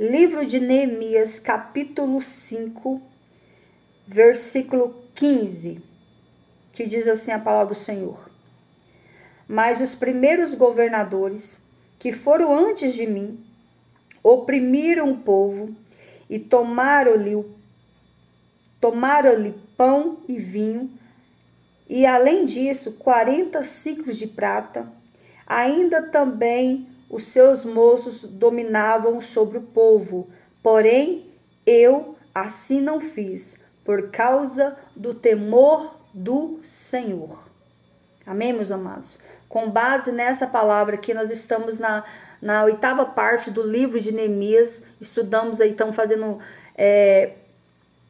Livro de Neemias, capítulo 5, versículo 15, que diz assim a palavra do Senhor. Mas os primeiros governadores, que foram antes de mim, oprimiram o povo e tomaram-lhe pão e vinho, e além disso, 40 ciclos de prata. Ainda também os seus moços dominavam sobre o povo. Porém, eu assim não fiz, por causa do temor do Senhor. Amém, meus amados? Com base nessa palavra aqui, nós estamos na 8ª parte do livro de Neemias. Estudamos aí, estamos fazendo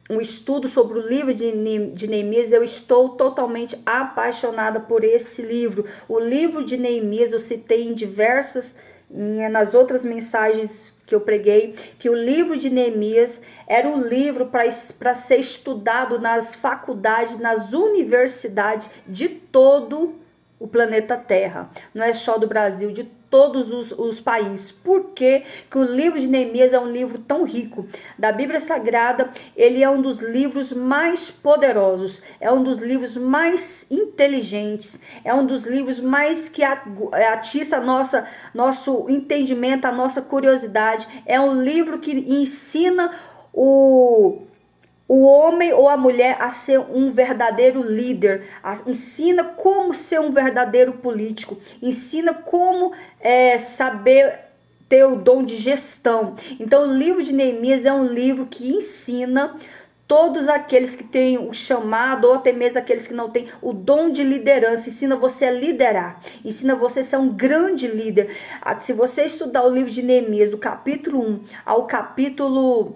um estudo sobre o livro de Neemias. Eu estou totalmente apaixonada por esse livro. O livro de Neemias eu citei nas outras mensagens que eu preguei, que o livro de Neemias era um livro para ser estudado nas faculdades, nas universidades de todo o planeta Terra. Não é só do Brasil, de todos os países. Por que o livro de Neemias é um livro tão rico? Da Bíblia Sagrada, ele é um dos livros mais poderosos, é um dos livros mais inteligentes, é um dos livros mais que atiça nosso entendimento, a nossa curiosidade. É um livro que ensina o homem ou a mulher a ser um verdadeiro líder, ensina como ser um verdadeiro político, ensina como saber ter o dom de gestão. Então, o livro de Neemias é um livro que ensina todos aqueles que têm o chamado, ou até mesmo aqueles que não têm o dom de liderança, ensina você a liderar, ensina você a ser um grande líder. Se você estudar o livro de Neemias, do capítulo 1 ao capítulo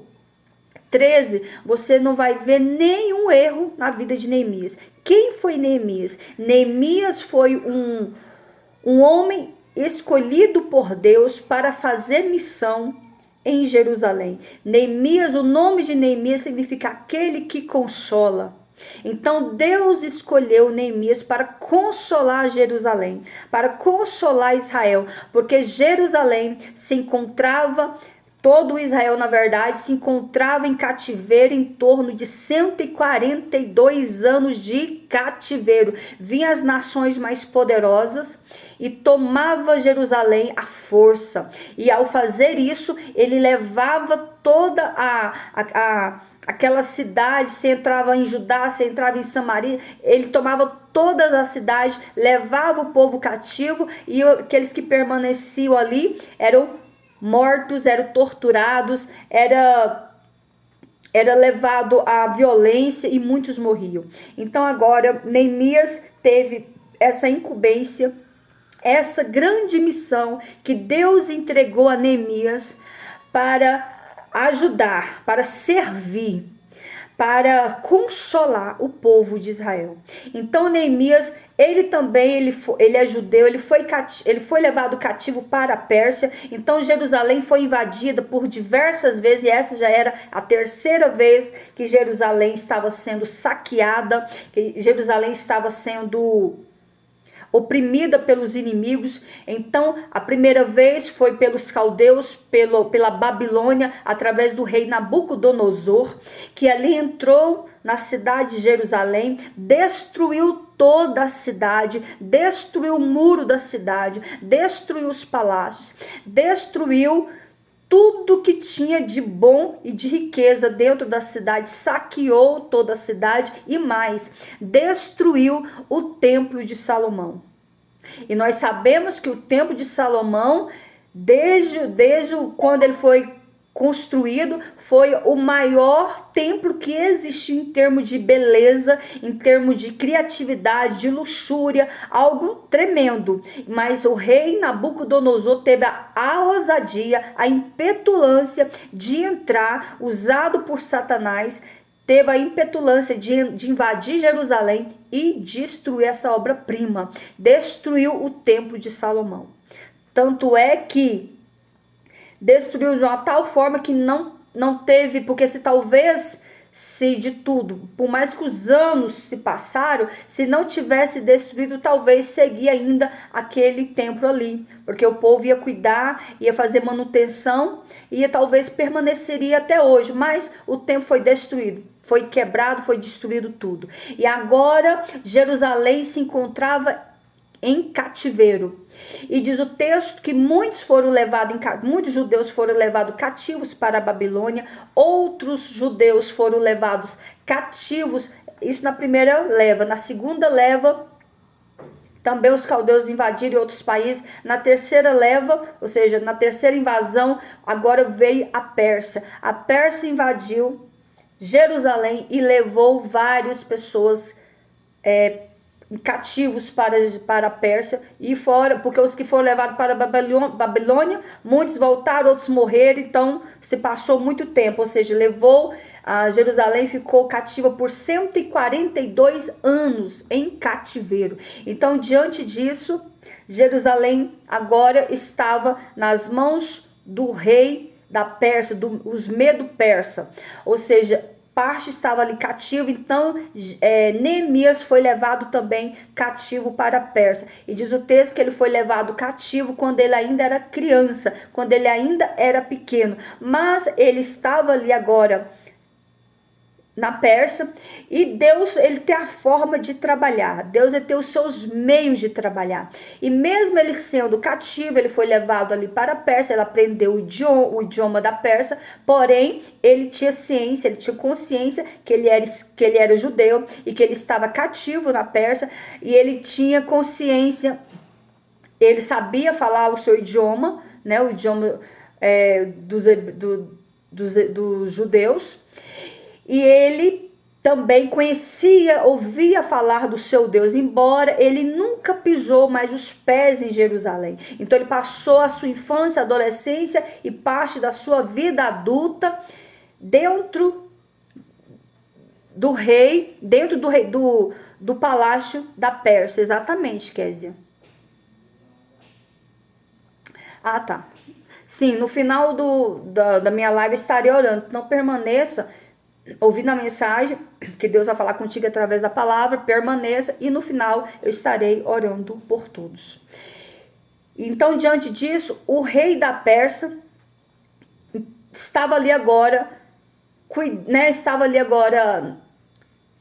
13, você não vai ver nenhum erro na vida de Neemias. Quem foi Neemias? Neemias foi um homem escolhido por Deus para fazer missão em Jerusalém. Neemias, o nome de Neemias significa aquele que consola. Então Deus escolheu Neemias para consolar Jerusalém, para consolar Israel, porque Jerusalém se encontrava... Todo Israel, na verdade, se encontrava em cativeiro em torno de 142 anos de cativeiro. Vinham as nações mais poderosas e tomava Jerusalém à força. E ao fazer isso, ele levava toda aquela cidade. Se entrava em Judá, se entrava em Samaria, ele tomava todas as cidades, levava o povo cativo, e aqueles que permaneciam ali eram mortos, eram torturados, era levado à violência e muitos morriam. Então agora Neemias teve essa incumbência, essa grande missão que Deus entregou a Neemias para ajudar, para servir, para consolar o povo de Israel. Então Neemias, ele também, ele é judeu, ele foi levado cativo para a Pérsia. Então Jerusalém foi invadida por diversas vezes, e essa já era a 3ª vez que Jerusalém estava sendo saqueada, que Jerusalém estava sendo oprimida pelos inimigos. Então a primeira vez foi pelos caldeus, pela Babilônia, através do rei Nabucodonosor, que ali entrou na cidade de Jerusalém, destruiu toda a cidade, destruiu o muro da cidade, destruiu os palácios, destruiu tudo que tinha de bom e de riqueza dentro da cidade, saqueou toda a cidade e mais, destruiu o templo de Salomão. E nós sabemos que o templo de Salomão, desde quando ele foi construído, foi o maior templo que existiu em termos de beleza, em termos de criatividade, de luxúria, algo tremendo. Mas o rei Nabucodonosor teve a ousadia, a impetulância de entrar, usado por Satanás, teve a impetulância de invadir Jerusalém e destruir essa obra-prima, destruiu o templo de Salomão. Tanto é que destruiu de uma tal forma que não teve, porque se talvez se de tudo, por mais que os anos se passaram, se não tivesse destruído, talvez seguia ainda aquele templo ali, porque o povo ia cuidar, ia fazer manutenção, e talvez permaneceria até hoje, mas o templo foi destruído, foi quebrado, foi destruído tudo. E agora Jerusalém se encontrava em cativeiro. E diz o texto que muitos judeus foram levados cativos para a Babilônia, outros judeus foram levados cativos, isso na primeira leva. Na segunda leva, também os caldeus invadiram outros países. Na terceira leva, ou seja, na terceira invasão, agora veio a Pérsia. A Pérsia invadiu Jerusalém e levou várias pessoas cativos para a Pérsia, e fora, porque os que foram levados para a Babilônia, muitos voltaram, outros morreram, então se passou muito tempo, ou seja, levou a Jerusalém, ficou cativa por 142 anos em cativeiro. Então, diante disso, Jerusalém agora estava nas mãos do rei da Pérsia, os Medo-Persa, ou seja, parte estava ali cativo. Então Neemias foi levado também cativo para a Pérsia, e diz o texto que ele foi levado cativo quando ele ainda era criança, quando ele ainda era pequeno, mas ele estava ali agora na Pérsia, e Deus, ele tem a forma de trabalhar, Deus ele tem os seus meios de trabalhar, e mesmo ele sendo cativo, ele foi levado ali para a Pérsia, ele aprendeu o idioma da Pérsia, porém, ele tinha ciência, ele tinha consciência que ele era judeu, e que ele estava cativo na Pérsia, e ele tinha consciência, ele sabia falar o seu idioma, né, o idioma dos judeus, e ele também ouvia falar do seu Deus, embora ele nunca pisou mais os pés em Jerusalém. Então ele passou a sua infância, adolescência e parte da sua vida adulta dentro do rei, do palácio da Pérsia. Exatamente, Kézia. Ah, tá. Sim, no final da minha live eu estarei orando. Não permaneça ouvindo a mensagem, que Deus vai falar contigo através da palavra, permaneça, e no final eu estarei orando por todos. Então, diante disso, o rei da Pérsia estava ali agora,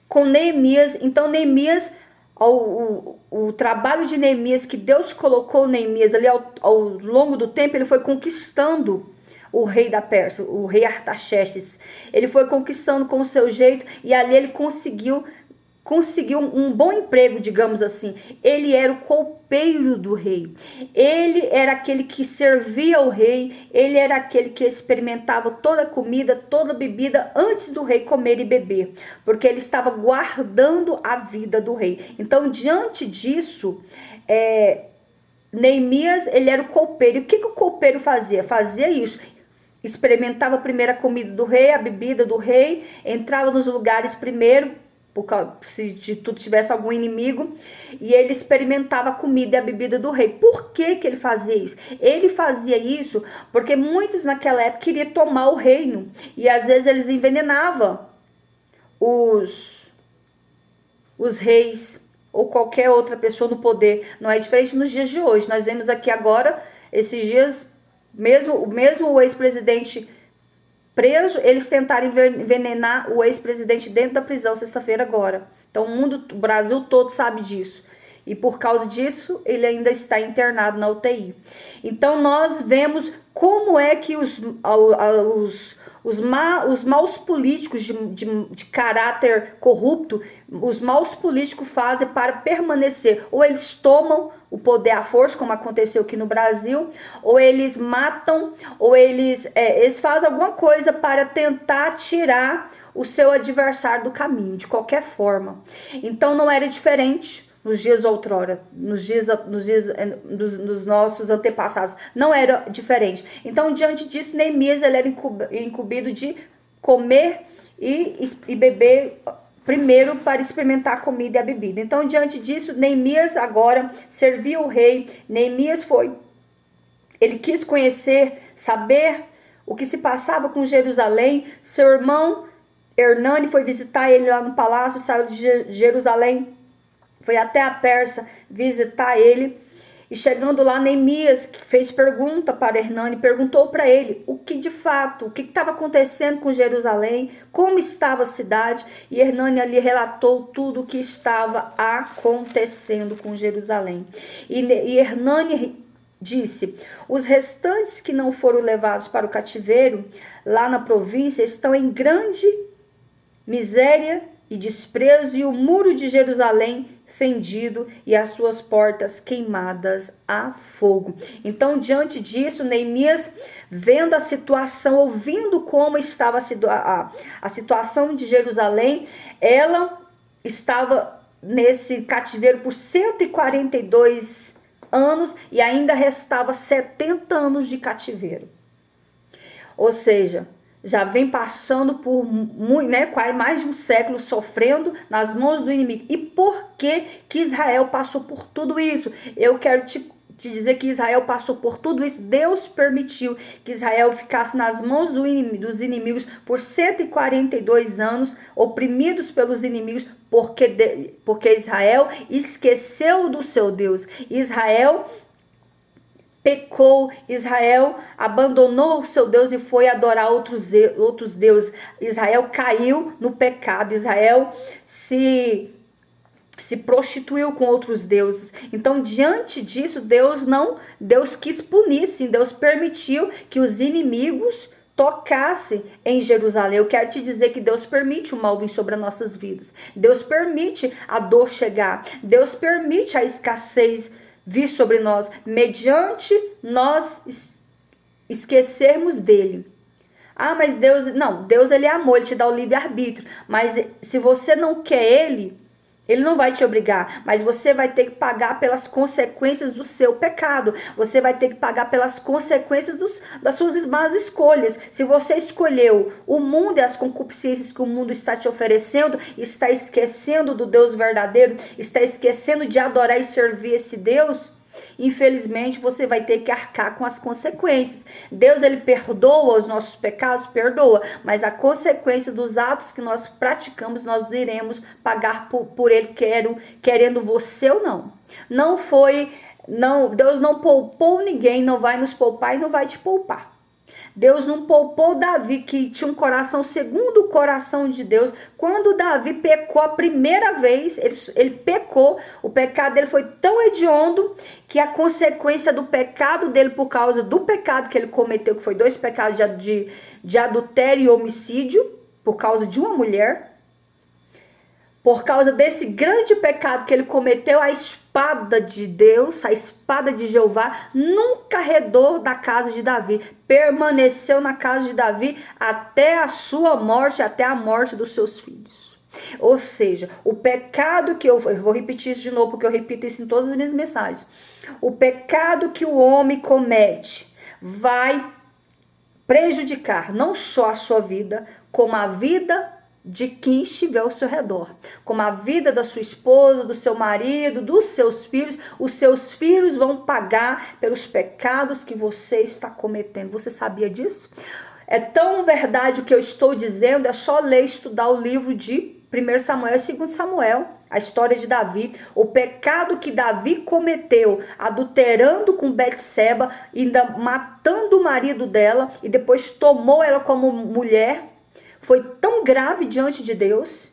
com Neemias. Então Neemias, o trabalho de Neemias, que Deus colocou Neemias ali ao longo do tempo, ele foi conquistando o rei da Pérsia, o rei Artaxerxes. Ele foi conquistando com o seu jeito, e ali ele conseguiu um bom emprego, digamos assim. Ele era o copeiro do rei, ele era aquele que servia ao rei, ele era aquele que experimentava toda a comida, toda a bebida antes do rei comer e beber, porque ele estava guardando a vida do rei. Então, diante disso, Neemias, ele era o copeiro. E o que o copeiro fazia? Fazia isso. Experimentava primeiro a comida do rei, a bebida do rei, entrava nos lugares primeiro, se de tudo tivesse algum inimigo, e ele experimentava a comida e a bebida do rei. Por que ele fazia isso? Ele fazia isso porque muitos naquela época queriam tomar o reino, e às vezes eles envenenavam os reis ou qualquer outra pessoa no poder. Não é diferente nos dias de hoje. Nós vemos aqui agora, esses dias, mesmo o ex-presidente preso, eles tentaram envenenar o ex-presidente dentro da prisão sexta-feira agora. Então o Brasil todo sabe disso. E por causa disso, ele ainda está internado na UTI. Então nós vemos como é que os maus políticos de caráter corrupto, os maus políticos fazem para permanecer. Ou eles tomam o poder à força, como aconteceu aqui no Brasil, ou eles matam, ou eles fazem alguma coisa para tentar tirar o seu adversário do caminho, de qualquer forma. Então não era diferente nos dias outrora, dos nossos antepassados, não era diferente. Então, diante disso, Neemias, ele era incumbido de comer e beber primeiro para experimentar a comida e a bebida. Então, diante disso, Neemias agora servia o rei. Neemias ele quis conhecer, saber o que se passava com Jerusalém. Seu irmão Hernani foi visitar ele lá no palácio, saiu de Jerusalém, foi até a Pérsia visitar ele. E chegando lá, Neemias fez pergunta para Hernani, perguntou para ele o que de fato, o que estava acontecendo com Jerusalém, como estava a cidade. E Hernani ali relatou tudo o que estava acontecendo com Jerusalém. E Hernani disse: os restantes que não foram levados para o cativeiro, lá na província, estão em grande miséria e desprezo, e o muro de Jerusalém fendido e as suas portas queimadas a fogo. Então, diante disso, Neemias, vendo a situação, ouvindo como estava a situação de Jerusalém, ela estava nesse cativeiro por 142 anos e ainda restava 70 anos de cativeiro. Ou seja, já vem passando por quase mais de um século sofrendo nas mãos do inimigo. E por que Israel passou por tudo isso? Eu quero te dizer que Israel passou por tudo isso. Deus permitiu que Israel ficasse nas mãos dos inimigos por 142 anos, oprimidos pelos inimigos, porque Israel esqueceu do seu Deus. Israel pecou, Israel abandonou o seu Deus e foi adorar outros deuses. Israel caiu no pecado, Israel se prostituiu com outros deuses. Então, diante disso, Deus quis punir, sim, Deus permitiu que os inimigos tocassem em Jerusalém. Eu quero te dizer que Deus permite o mal vir sobre as nossas vidas. Deus permite a dor chegar. Deus permite a escassez vir sobre nós, mediante nós esquecermos dele. Ah, mas Deus ele é amor, ele te dá o livre-arbítrio, mas se você não quer ele não vai te obrigar, mas você vai ter que pagar pelas consequências do seu pecado. Você vai ter que pagar pelas consequências das suas más escolhas. Se você escolheu o mundo e as concupiscências que o mundo está te oferecendo, está esquecendo do Deus verdadeiro, está esquecendo de adorar e servir esse Deus, infelizmente você vai ter que arcar com as consequências. Deus ele perdoa os nossos pecados, perdoa, mas a consequência dos atos que nós praticamos, nós iremos pagar por ele, querendo você ou não. Deus não poupou ninguém, não vai nos poupar e não vai te poupar. Deus não poupou Davi, que tinha um coração segundo o coração de Deus. Quando Davi pecou a primeira vez, ele pecou, o pecado dele foi tão hediondo que a consequência do pecado dele, por causa do pecado que ele cometeu, que foi 2 pecados de adultério e homicídio, por causa de uma mulher, por causa desse grande pecado que ele cometeu, a espada de Deus, a espada de Jeová, nunca arredou da casa de Davi. Permaneceu na casa de Davi até a sua morte, até a morte dos seus filhos. Ou seja, o pecado que eu vou repetir isso de novo, porque eu repito isso em todas as minhas mensagens. O pecado que o homem comete vai prejudicar não só a sua vida, como a vida de quem estiver ao seu redor, como a vida da sua esposa, do seu marido, dos seus filhos. Os seus filhos vão pagar pelos pecados que você está cometendo. Você sabia disso? É tão verdade o que eu estou dizendo, é só ler e estudar o livro de 1 Samuel e 2 Samuel, a história de Davi, o pecado que Davi cometeu, adulterando com Betseba, ainda matando o marido dela e depois tomou ela como mulher. Foi tão grave diante de Deus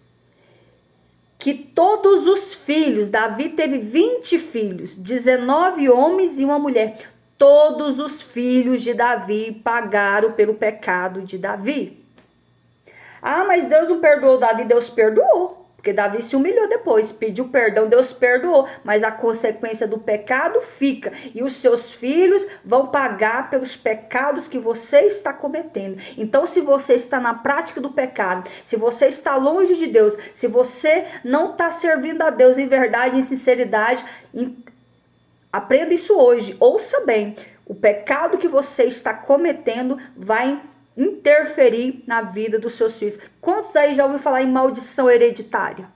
que todos os filhos, Davi teve 20 filhos, 19 homens e uma mulher. Todos os filhos de Davi pagaram pelo pecado de Davi. Ah, mas Deus não perdoou Davi. Deus perdoou. Porque Davi se humilhou depois, pediu perdão, Deus perdoou, mas a consequência do pecado fica, e os seus filhos vão pagar pelos pecados que você está cometendo. Então, se você está na prática do pecado, se você está longe de Deus, se você não está servindo a Deus em verdade, em sinceridade, aprenda isso hoje, ouça bem, o pecado que você está cometendo vai interferir na vida dos seus filhos. Quantos aí já ouviram falar em maldição hereditária?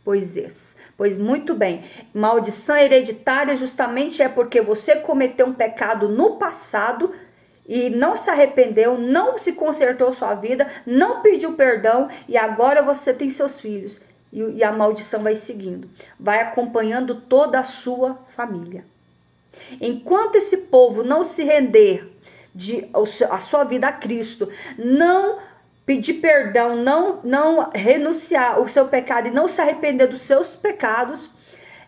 Pois muito bem, maldição hereditária justamente é porque você cometeu um pecado no passado e não se arrependeu, não se consertou sua vida, não pediu perdão, e agora você tem seus filhos. E a maldição vai seguindo, vai acompanhando toda a sua família. Enquanto esse povo não se render a sua vida a Cristo, não pedir perdão, não renunciar ao seu pecado e não se arrepender dos seus pecados,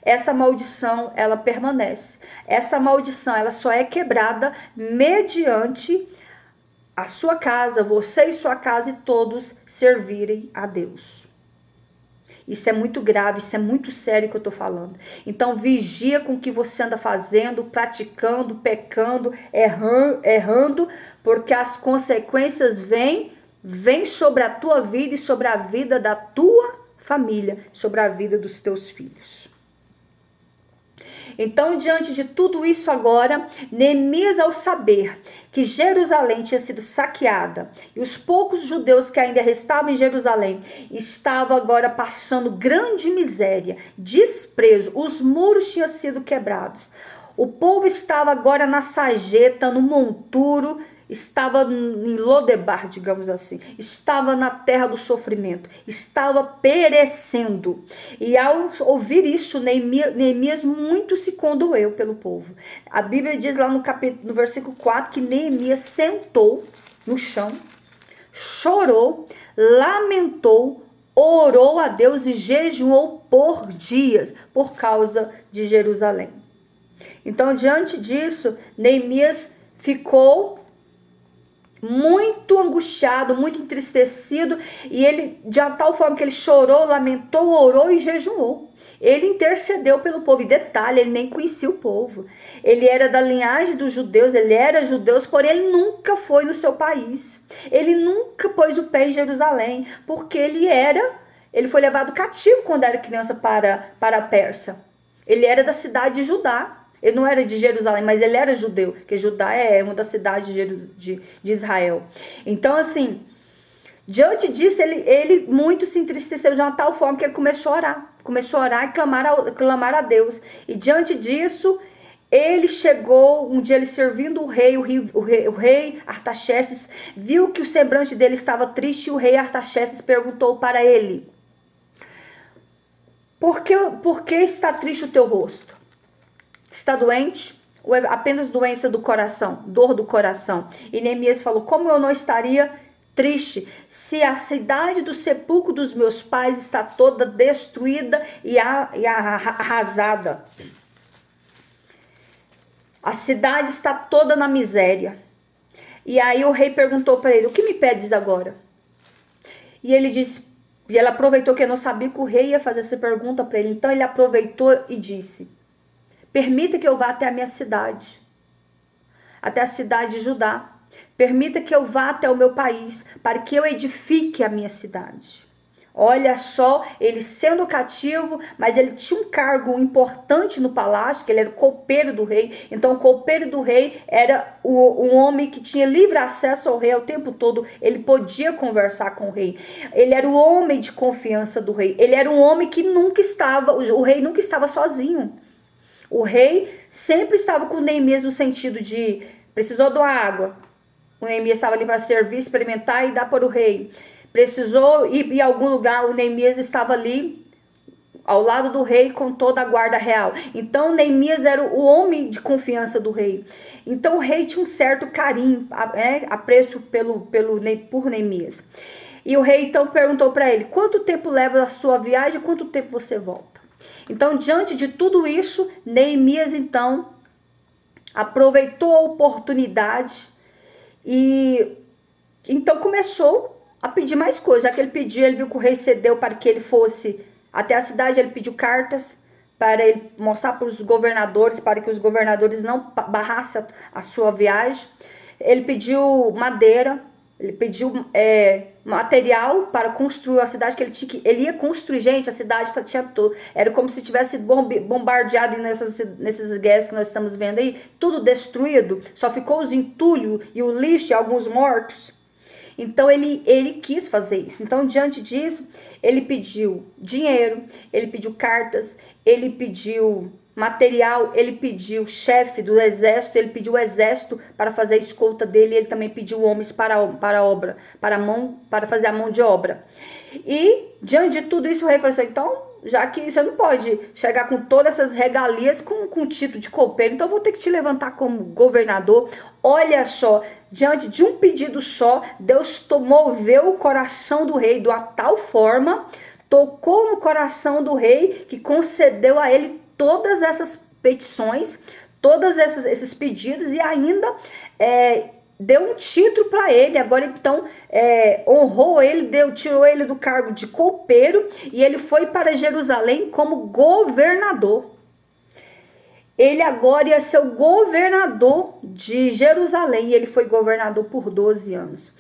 essa maldição, ela permanece. Essa maldição, ela só é quebrada mediante a sua casa, você e sua casa e todos servirem a Deus. Isso é muito grave, isso é muito sério que eu estou falando. Então vigia com o que você anda fazendo, praticando, pecando, errando, porque as consequências vêm sobre a tua vida e sobre a vida da tua família, sobre a vida dos teus filhos. Então, diante de tudo isso agora, Neemias, ao saber que Jerusalém tinha sido saqueada e os poucos judeus que ainda restavam em Jerusalém estavam agora passando grande miséria, desprezo, os muros tinham sido quebrados, o povo estava agora na sarjeta, no monturo, estava em Lodebar, digamos assim, estava na terra do sofrimento, estava perecendo. E ao ouvir isso, Neemias muito se condoeu pelo povo. A Bíblia diz lá no versículo 4 que Neemias sentou no chão, chorou, lamentou, orou a Deus e jejuou por dias por causa de Jerusalém. Então, diante disso, Neemias ficou muito angustiado, muito entristecido, e ele, de tal forma que ele chorou, lamentou, orou e jejuou. Ele intercedeu pelo povo, e detalhe, ele nem conhecia o povo. Ele era da linhagem dos judeus, ele era judeu, porém ele nunca foi no seu país. Ele nunca pôs o pé em Jerusalém, porque ele foi levado cativo quando era criança para a Pérsia. Ele era da cidade de Judá. Ele não era de Jerusalém, mas ele era judeu, porque Judá é uma das cidades de Israel. Então, assim, diante disso, ele muito se entristeceu de uma tal forma que ele começou a orar e clamar a Deus. E diante disso, ele chegou, um dia ele servindo o rei Artaxerxes, viu que o semblante dele estava triste, e o rei Artaxerxes perguntou para ele: por que está triste o teu rosto? Está doente? Ou é apenas doença do coração, dor do coração? E Neemias falou: como eu não estaria triste se a cidade do sepulcro dos meus pais está toda destruída e arrasada? A cidade está toda na miséria. E aí o rei perguntou para ele: o que me pedes agora? E ele disse, e ela aproveitou que eu não sabia que o rei ia fazer essa pergunta para ele. Então ele aproveitou e disse: permita que eu vá até a minha cidade, até a cidade de Judá. Permita que eu vá até o meu país, para que eu edifique a minha cidade. Olha só, ele sendo cativo, mas ele tinha um cargo importante no palácio, que ele era o copeiro do rei. Então o copeiro do rei era um homem que tinha livre acesso ao rei o tempo todo. Ele podia conversar com o rei. Ele era o homem de confiança do rei. Ele era um homem que o rei nunca estava sozinho. O rei sempre estava com o Neemias no sentido de: precisou de uma água, o Neemias estava ali para servir, experimentar e dar para o rei. Precisou ir em algum lugar, o Neemias estava ali ao lado do rei com toda a guarda real. Então Neemias era o homem de confiança do rei. Então o rei tinha um certo carinho, apreço por Neemias. E o rei então perguntou para ele: quanto tempo leva a sua viagem e quanto tempo você volta? Então, diante de tudo isso, Neemias então aproveitou a oportunidade e então começou a pedir mais coisas. Já que ele pediu, ele viu que o rei cedeu para que ele fosse até a cidade. Ele pediu cartas para ele mostrar para os governadores, para que os governadores não barrassem a sua viagem. Ele pediu madeira, ele pediu material para construir a cidade, que ele ia construir. Gente, a cidade tinha tudo. Era como se tivesse bombardeado nessas guerras que nós estamos vendo aí. Tudo destruído. Só ficou os entulhos e o lixo e alguns mortos. Então ele quis fazer isso. Então, diante disso, ele pediu dinheiro, ele pediu cartas, ele pediu material, ele pediu, chefe do exército, ele pediu o exército para fazer a escolta dele, ele também pediu homens para a obra, para fazer a mão de obra. E diante de tudo isso, o rei falou assim: então, já que você não pode chegar com todas essas regalias com o título de copeiro, então eu vou ter que te levantar como governador. Olha só, diante de um pedido só, Deus moveu o coração do rei de uma tal forma, tocou no coração do rei, que concedeu a ele todas essas petições, todos esses pedidos, e ainda deu um título para ele. Agora então honrou ele, tirou ele do cargo de copeiro, e ele foi para Jerusalém como governador. Ele agora ia ser o governador de Jerusalém, e ele foi governador por 12 anos.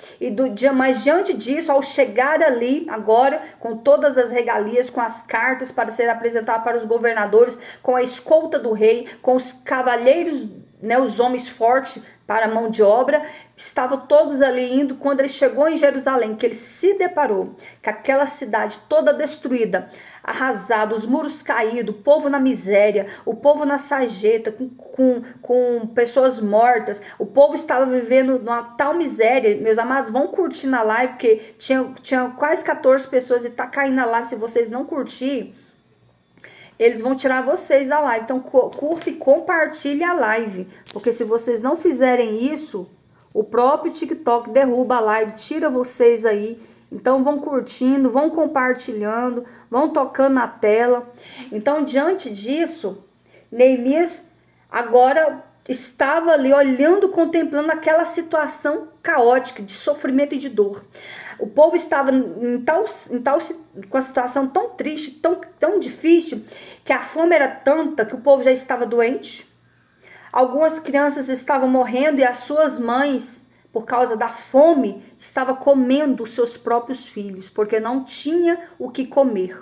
Mas diante disso, ao chegar ali, agora, com todas as regalias, com as cartas para ser apresentado para os governadores, com a escolta do rei, com os cavalheiros, né, os homens fortes para a mão de obra, estavam todos ali indo. Quando ele chegou em Jerusalém, que ele se deparou com aquela cidade toda destruída, arrasado, os muros caídos, o povo na miséria, o povo na sarjeta, com pessoas mortas, o povo estava vivendo numa tal miséria. Meus amados, vão curtir na live, porque tinha quase 14 pessoas e tá caindo na live. Se vocês não curtir, eles vão tirar vocês da live. Então curta e compartilhe a live, porque se vocês não fizerem isso, o próprio TikTok derruba a live, tira vocês aí. Então vão curtindo, vão compartilhando, vão tocando na tela. Então, diante disso, Neemias agora estava ali olhando, contemplando aquela situação caótica de sofrimento e de dor. O povo estava com a situação tão triste, tão difícil, que a fome era tanta que o povo já estava doente. Algumas crianças estavam morrendo e as suas mães, por causa da fome, estavam comendo os seus próprios filhos, porque não tinha o que comer.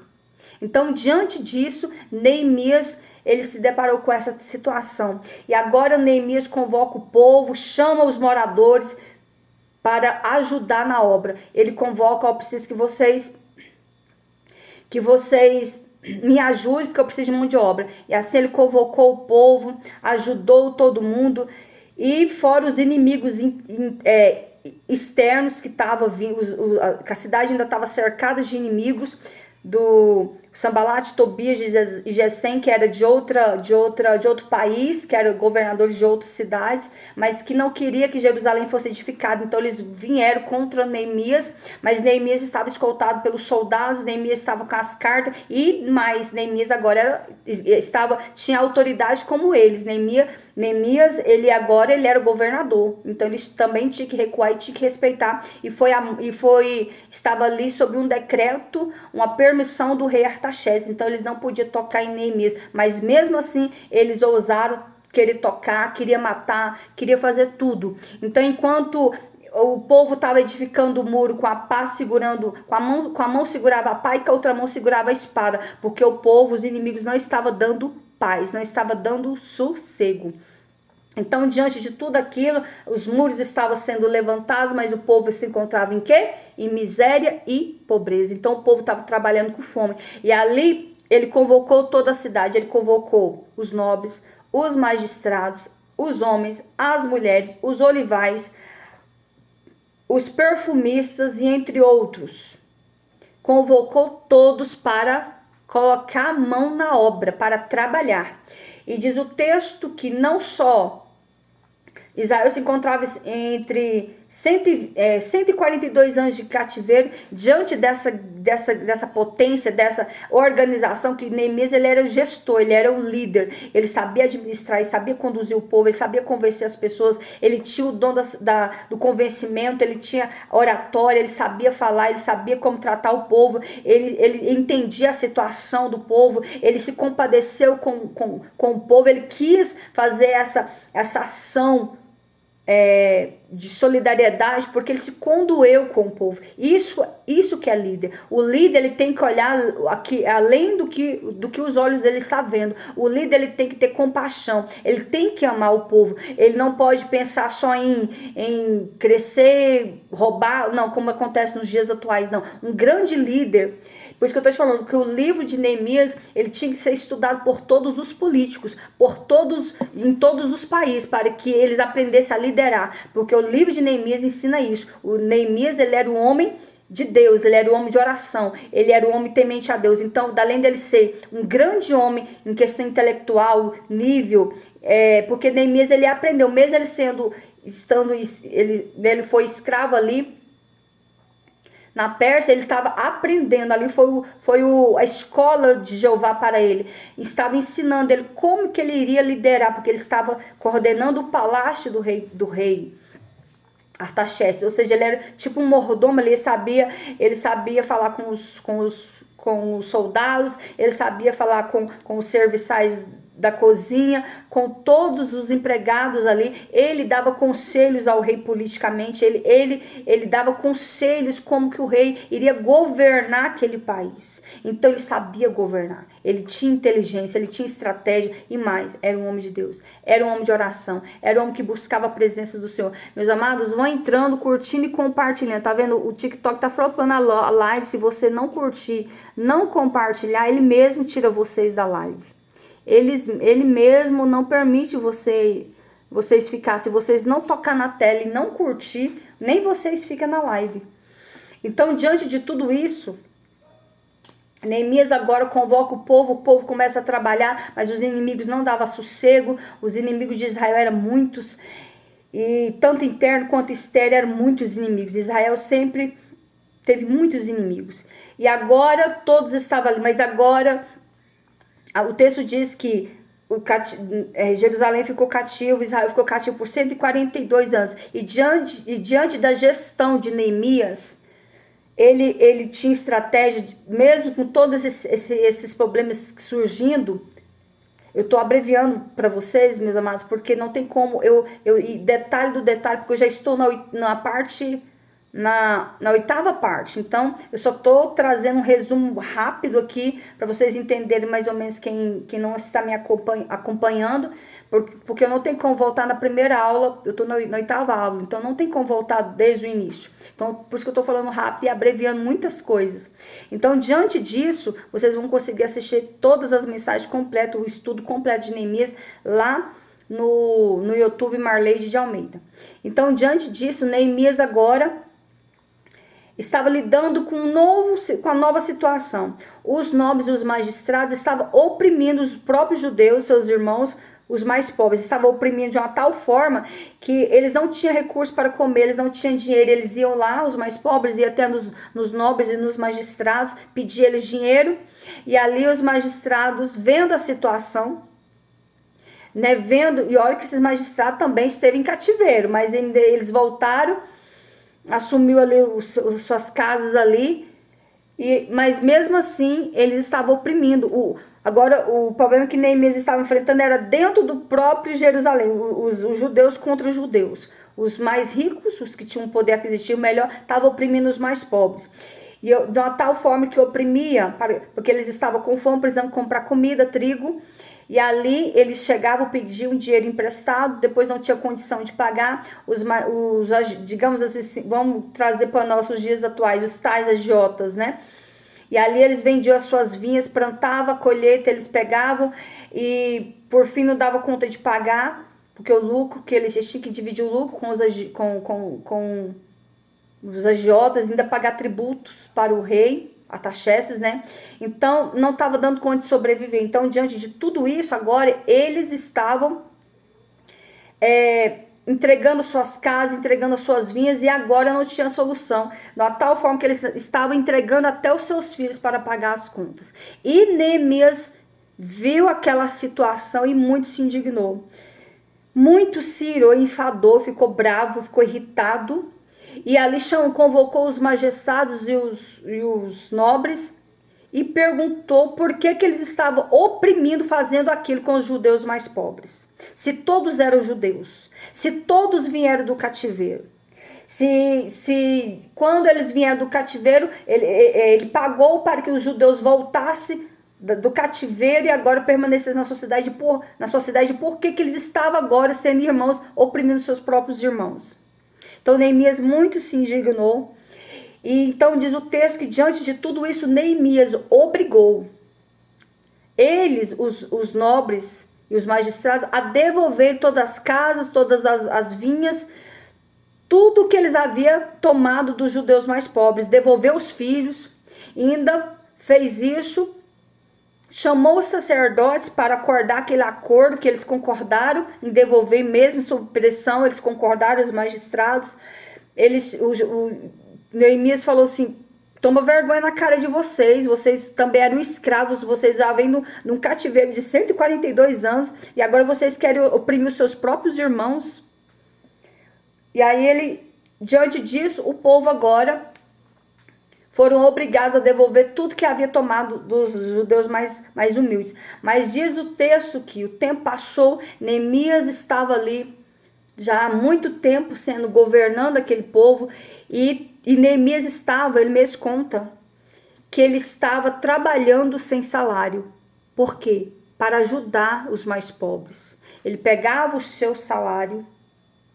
Então, diante disso, Neemias, ele se deparou com essa situação. E agora Neemias convoca o povo, chama os moradores para ajudar na obra. Ele convoca: eu preciso que vocês me ajudem, porque eu preciso de mão de obra. E assim ele convocou o povo, ajudou todo mundo. E fora os inimigos externos que estavam vindo, a cidade ainda estava cercada de inimigos, do Sambalat, Tobias e Gesem, que era de outro país, que era governador de outras cidades, mas que não queria que Jerusalém fosse edificada. Então eles vieram contra Neemias, mas Neemias estava escoltado pelos soldados, Neemias estava com as cartas, e mais, Neemias agora tinha autoridade como eles. Neemias, ele era o governador, então eles também tinham que recuar e tinham que respeitar, estava ali sob um decreto, uma permissão do rei Artaxerxes. Então eles não podiam tocar em Neemias, mas mesmo assim eles ousaram querer tocar, queria matar, queria fazer tudo. Então, enquanto o povo estava edificando o muro com a pá segurando, com a mão segurava a pá e com a outra mão segurava a espada, porque o povo, os inimigos, não estavam dando paz, não estavam dando sossego. Então, diante de tudo aquilo, os muros estavam sendo levantados, mas o povo se encontrava em quê? Em miséria e pobreza. Então, o povo estava trabalhando com fome. E ali, ele convocou toda a cidade. Ele convocou os nobres, os magistrados, os homens, as mulheres, os olivais, os perfumistas e entre outros. Convocou todos para colocar a mão na obra, para trabalhar. E diz o texto que não só Israel se encontrava entre 142 anos de cativeiro, diante dessa potência, dessa organização, que Neemias, ele era o gestor, ele era o líder, ele sabia administrar, ele sabia conduzir o povo, ele sabia convencer as pessoas, ele tinha o dom do convencimento, ele tinha oratória, ele sabia falar, ele sabia como tratar o povo, ele entendia a situação do povo, ele se compadeceu com o povo, ele quis fazer essa ação de solidariedade, porque ele se condoeu com o povo. Isso que é líder. O líder, ele tem que olhar aqui, além do que os olhos dele estão vendo. O líder, ele tem que ter compaixão, ele tem que amar o povo. Ele não pode pensar só em crescer, roubar, não, como acontece nos dias atuais, não. Um grande líder, por isso que eu estou te falando que o livro de Neemias, ele tinha que ser estudado por todos os políticos, em todos os países, para que eles aprendessem a liderar, porque o livro de Neemias ensina isso. O Neemias, ele era um homem de Deus, ele era um homem de oração, ele era um homem temente a Deus. Então, além dele ser um grande homem em questão intelectual, nível, porque Neemias, ele aprendeu, mesmo ele foi escravo ali na Pérsia, ele estava aprendendo, ali foi a escola de Jeová para ele. Estava ensinando ele como que ele iria liderar, porque ele estava coordenando o palácio do rei Artaxerxes, ou seja, ele era tipo um mordomo, ele sabia falar com os soldados, ele sabia falar com os serviçais da cozinha, com todos os empregados ali. Ele dava conselhos ao rei politicamente, ele dava conselhos como que o rei iria governar aquele país. Então ele sabia governar, ele tinha inteligência, ele tinha estratégia e mais, era um homem de Deus, era um homem de oração, era um homem que buscava a presença do Senhor. Meus amados, vão entrando, curtindo e compartilhando. Tá vendo? O TikTok tá flopando a live. Se você não curtir, não compartilhar, ele mesmo tira vocês da live. Ele mesmo não permite vocês ficar. Se vocês não tocar na tela e não curtir, nem vocês ficam na live. Então, diante de tudo isso, Neemias agora convoca o povo começa a trabalhar, mas os inimigos não davam sossego. Os inimigos de Israel eram muitos, e tanto interno quanto externo eram muitos inimigos. Israel sempre teve muitos inimigos. E agora todos estavam ali, mas agora o texto diz que Jerusalém ficou cativo, Israel ficou cativo por 142 anos. E diante da gestão de Neemias, ele tinha estratégia, mesmo com todos esses problemas surgindo. Eu estou abreviando para vocês, meus amados, porque não tem como detalhe do detalhe, porque eu já estou na oitava parte. Então eu só estou trazendo um resumo rápido aqui para vocês entenderem mais ou menos quem não está me acompanhando, porque eu não tenho como voltar na primeira aula. Eu estou na oitava aula, então não tem como voltar desde o início. Então por isso que eu estou falando rápido e abreviando muitas coisas. Então, diante disso, vocês vão conseguir assistir todas as mensagens completas, o estudo completo de Neemias lá no YouTube Marleide de Almeida. Então, diante disso, Neemias agora estava lidando com a nova situação. Os nobres e os magistrados estavam oprimindo os próprios judeus, seus irmãos, os mais pobres. Estavam oprimindo de uma tal forma que eles não tinham recurso para comer, eles não tinham dinheiro. Eles iam lá, os mais pobres, iam até nos nobres e nos magistrados, pedir eles dinheiro. E ali os magistrados, vendo a situação, né, e olha que esses magistrados também esteve em cativeiro, mas ainda eles voltaram, assumiu ali suas casas ali, mas mesmo assim eles estavam oprimindo. Agora o problema que Neemias estava enfrentando era dentro do próprio Jerusalém, os judeus contra os judeus. Os mais ricos, os que tinham um poder aquisitivo melhor, estavam oprimindo os mais pobres. E de uma tal forma que oprimia, porque eles estavam com fome, precisando comprar comida, trigo. E ali eles chegavam, pediam dinheiro emprestado, depois não tinha condição de pagar. Digamos assim, vamos trazer para nossos dias atuais, os tais agiotas, né? E ali eles vendiam as suas vinhas, plantavam a colheita, eles pegavam e por fim não dava conta de pagar, porque o lucro, que eles tinham que dividir o lucro com os agiotas, ainda pagar tributos para o rei Artaxerxes, né? Então não estava dando conta de sobreviver. Então, diante de tudo isso, agora eles estavam entregando suas casas, entregando as suas vinhas, e agora não tinha solução. De tal forma que eles estavam entregando até os seus filhos para pagar as contas. E Neemias viu aquela situação e muito se indignou. Muito se irou, enfadou, ficou bravo, ficou irritado. E ali convocou os magistrados e os nobres e perguntou por que eles estavam oprimindo, fazendo aquilo com os judeus mais pobres. Se todos eram judeus, se todos vieram do cativeiro, se quando eles vieram do cativeiro, ele pagou para que os judeus voltassem do cativeiro e agora permanecessem na sua cidade, por que eles estavam agora sendo irmãos, oprimindo seus próprios irmãos? Então Neemias muito se indignou. E então diz o texto que diante de tudo isso Neemias obrigou eles, os nobres e os magistrados, a devolver todas as casas, todas as vinhas, tudo que eles haviam tomado dos judeus mais pobres, devolveu os filhos, e ainda fez isso, chamou os sacerdotes para acordar aquele acordo que eles concordaram em devolver, mesmo sob pressão, eles concordaram, os magistrados. Neemias falou assim: toma vergonha na cara de vocês também eram escravos, vocês já vêm num cativeiro de 142 anos, e agora vocês querem oprimir os seus próprios irmãos. E aí diante disso, o povo agora foram obrigados a devolver tudo que havia tomado dos judeus mais humildes. Mas diz o texto que o tempo passou, Neemias estava ali já há muito tempo governando aquele povo, e Neemias estava, ele mesmo conta, que ele estava trabalhando sem salário. Por quê? Para ajudar os mais pobres. Ele pegava o seu salário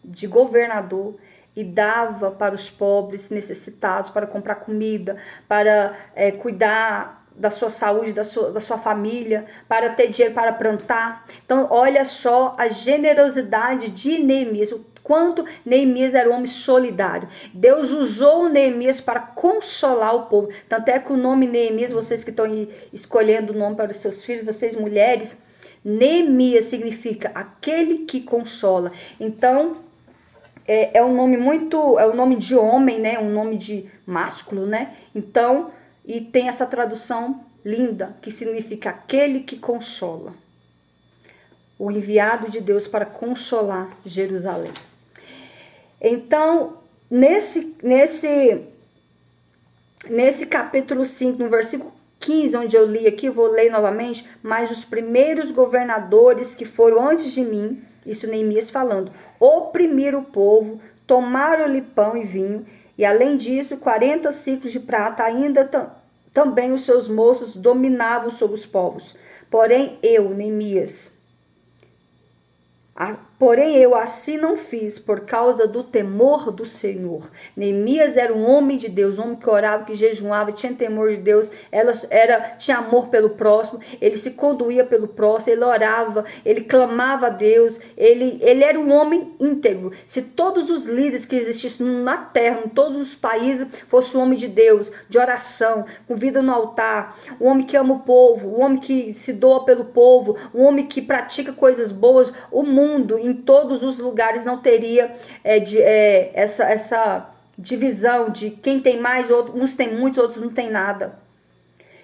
de governador e dava para os pobres necessitados, para comprar comida, para cuidar da sua saúde, da sua família, para ter dinheiro para plantar. Então, olha só a generosidade de Neemias, o quanto Neemias era um homem solidário. Deus usou Neemias para consolar o povo. Tanto é que o nome Neemias, vocês que estão escolhendo o nome para os seus filhos, vocês mulheres, Neemias significa aquele que consola. Então, é um nome de homem, né? Um nome de másculo, né? Então, e tem essa tradução linda, que significa aquele que consola. O enviado de Deus para consolar Jerusalém. Então, nesse capítulo 5, no versículo 15, onde eu li aqui, vou ler novamente: mas os primeiros governadores que foram antes de mim, isso Neemias falando, oprimiram o povo, tomaram-lhe pão e vinho, e além disso, 40 ciclos de prata, ainda também os seus moços dominavam sobre os povos. Porém eu, Neemias, assim não fiz, por causa do temor do Senhor. Neemias era um homem de Deus, um homem que orava, que jejuava, tinha temor de Deus, tinha amor pelo próximo, ele se conduía pelo próximo, ele orava, ele clamava a Deus, ele era um homem íntegro. Se todos os líderes que existissem na terra, em todos os países, fosse um homem de Deus, de oração, com vida no altar, um homem que ama o povo, um homem que se doa pelo povo, um homem que pratica coisas boas, o mundo em todos os lugares não teria essa divisão de quem tem mais, uns têm muito, outros não têm nada.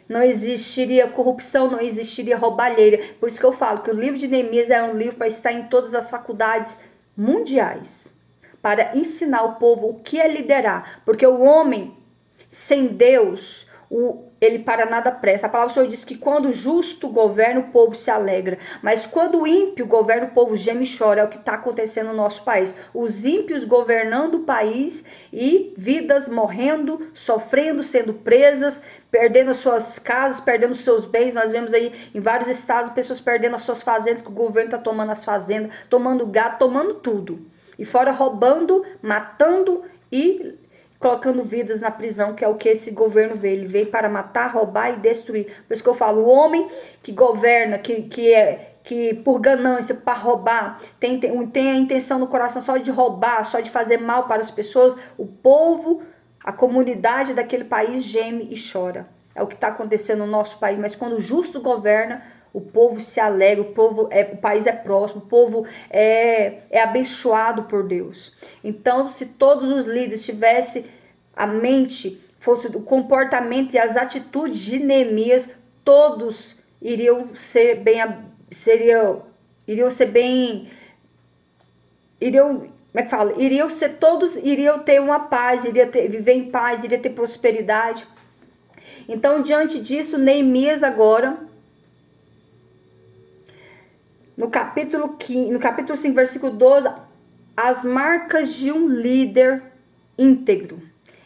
Não existiria corrupção, não existiria roubalheira. Por isso que eu falo que o livro de Neemias é um livro para estar em todas as faculdades mundiais, para ensinar o povo o que é liderar. Porque o homem sem Deus, ele para nada presta. A palavra do Senhor diz que quando o justo governa, o povo se alegra. Mas quando o ímpio governa, o povo geme e chora. É o que está acontecendo no nosso país. Os ímpios governando o país e vidas morrendo, sofrendo, sendo presas, perdendo as suas casas, perdendo os seus bens. Nós vemos aí em vários estados pessoas perdendo as suas fazendas, que o governo está tomando as fazendas, tomando gado, tomando tudo. E fora roubando, matando e colocando vidas na prisão, que é o que esse governo veio. Ele veio para matar, roubar e destruir. Por isso que eu falo, o homem que governa, que por ganância, para roubar, tem a intenção no coração só de roubar, só de fazer mal para as pessoas, o povo, a comunidade daquele país geme e chora. É o que está acontecendo no nosso país. Mas quando o justo governa, o povo se alegra, o país é próximo, o povo é abençoado por Deus. Então, se todos os líderes tivessem a mente, fosse o comportamento e as atitudes de Neemias, todos iriam ser todos iriam ter uma paz, viver em paz, iria ter prosperidade. Então, diante disso, Neemias agora, no capítulo 5, versículo 12, as marcas de um líder íntegro.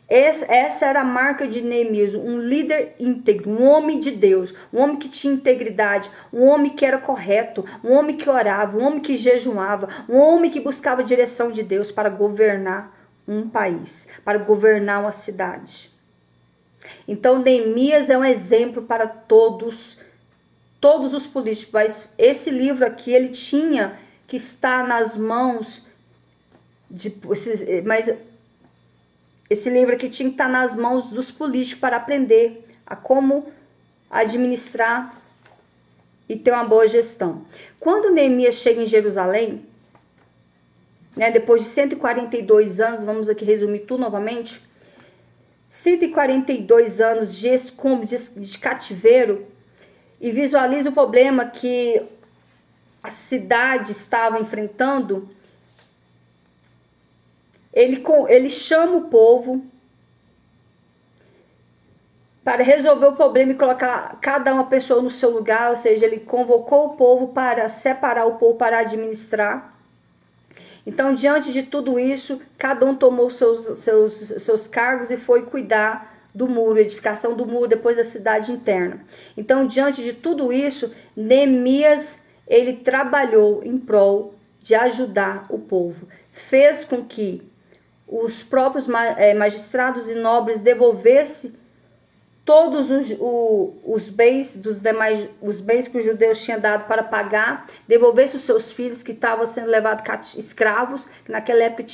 Essa era a marca de Neemias, um líder íntegro, um homem de Deus, um homem que tinha integridade, um homem que era correto, um homem que orava, um homem que jejuava, um homem que buscava a direção de Deus para governar um país, para governar uma cidade. Então Neemias é um exemplo para todos os políticos, mas esse livro aqui ele tinha que estar nas mãos esse livro aqui tinha que estar nas mãos dos políticos para aprender a como administrar e ter uma boa gestão. Quando Neemias chega em Jerusalém, né, depois de 142 anos, vamos aqui resumir tudo novamente, 142 anos de escombro, de cativeiro, e visualiza o problema que a cidade estava enfrentando. Ele chama o povo para resolver o problema e colocar cada uma pessoa no seu lugar, ou seja, ele convocou o povo para separar o povo para administrar. Então, diante de tudo isso, cada um tomou seus cargos e foi cuidar do muro, edificação do muro, depois da cidade interna. Então, diante de tudo isso, Neemias, ele trabalhou em prol de ajudar o povo. Fez com que os próprios magistrados e nobres devolvessem todos os bens dos demais, os bens que os judeus tinham dado para pagar, devolvesse os seus filhos que estavam sendo levados escravos, que naquela época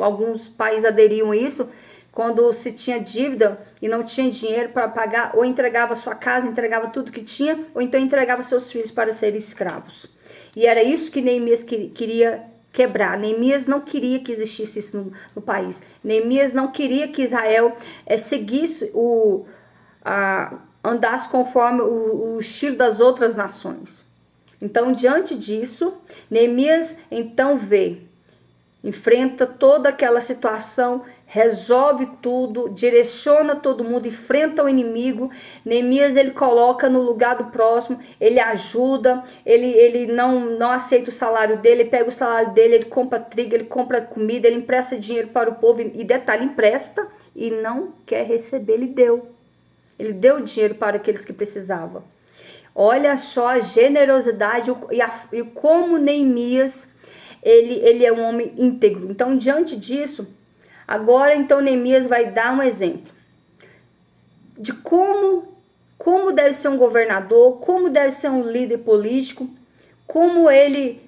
alguns países aderiam a isso, quando se tinha dívida e não tinha dinheiro para pagar, ou entregava sua casa, entregava tudo que tinha, ou então entregava seus filhos para serem escravos. E era isso que Neemias queria quebrar. Neemias não queria que existisse isso no país. Neemias não queria que Israel seguisse andasse conforme o estilo das outras nações. Então, diante disso, Neemias então enfrenta toda aquela situação, resolve tudo, direciona todo mundo, enfrenta o inimigo. Neemias, ele coloca no lugar do próximo, ele ajuda, ele não aceita o salário dele, ele pega o salário dele, ele compra trigo, ele compra comida, ele empresta dinheiro para o povo, e detalhe, empresta e não quer receber, ele deu dinheiro para aqueles que precisavam. Olha só a generosidade e como Neemias, ele é um homem íntegro. Então, diante disso, agora então Neemias vai dar um exemplo de como deve ser um governador, como deve ser um líder político, como ele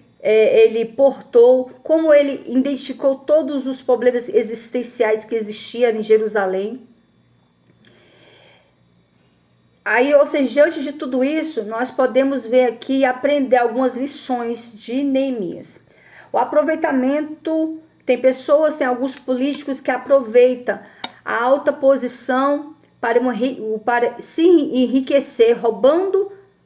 portou, como ele identificou todos os problemas existenciais que existiam em Jerusalém. Aí, ou seja, diante de tudo isso, nós podemos ver aqui e aprender algumas lições de Neemias. O aproveitamento, tem alguns políticos que aproveitam a alta posição para se enriquecer,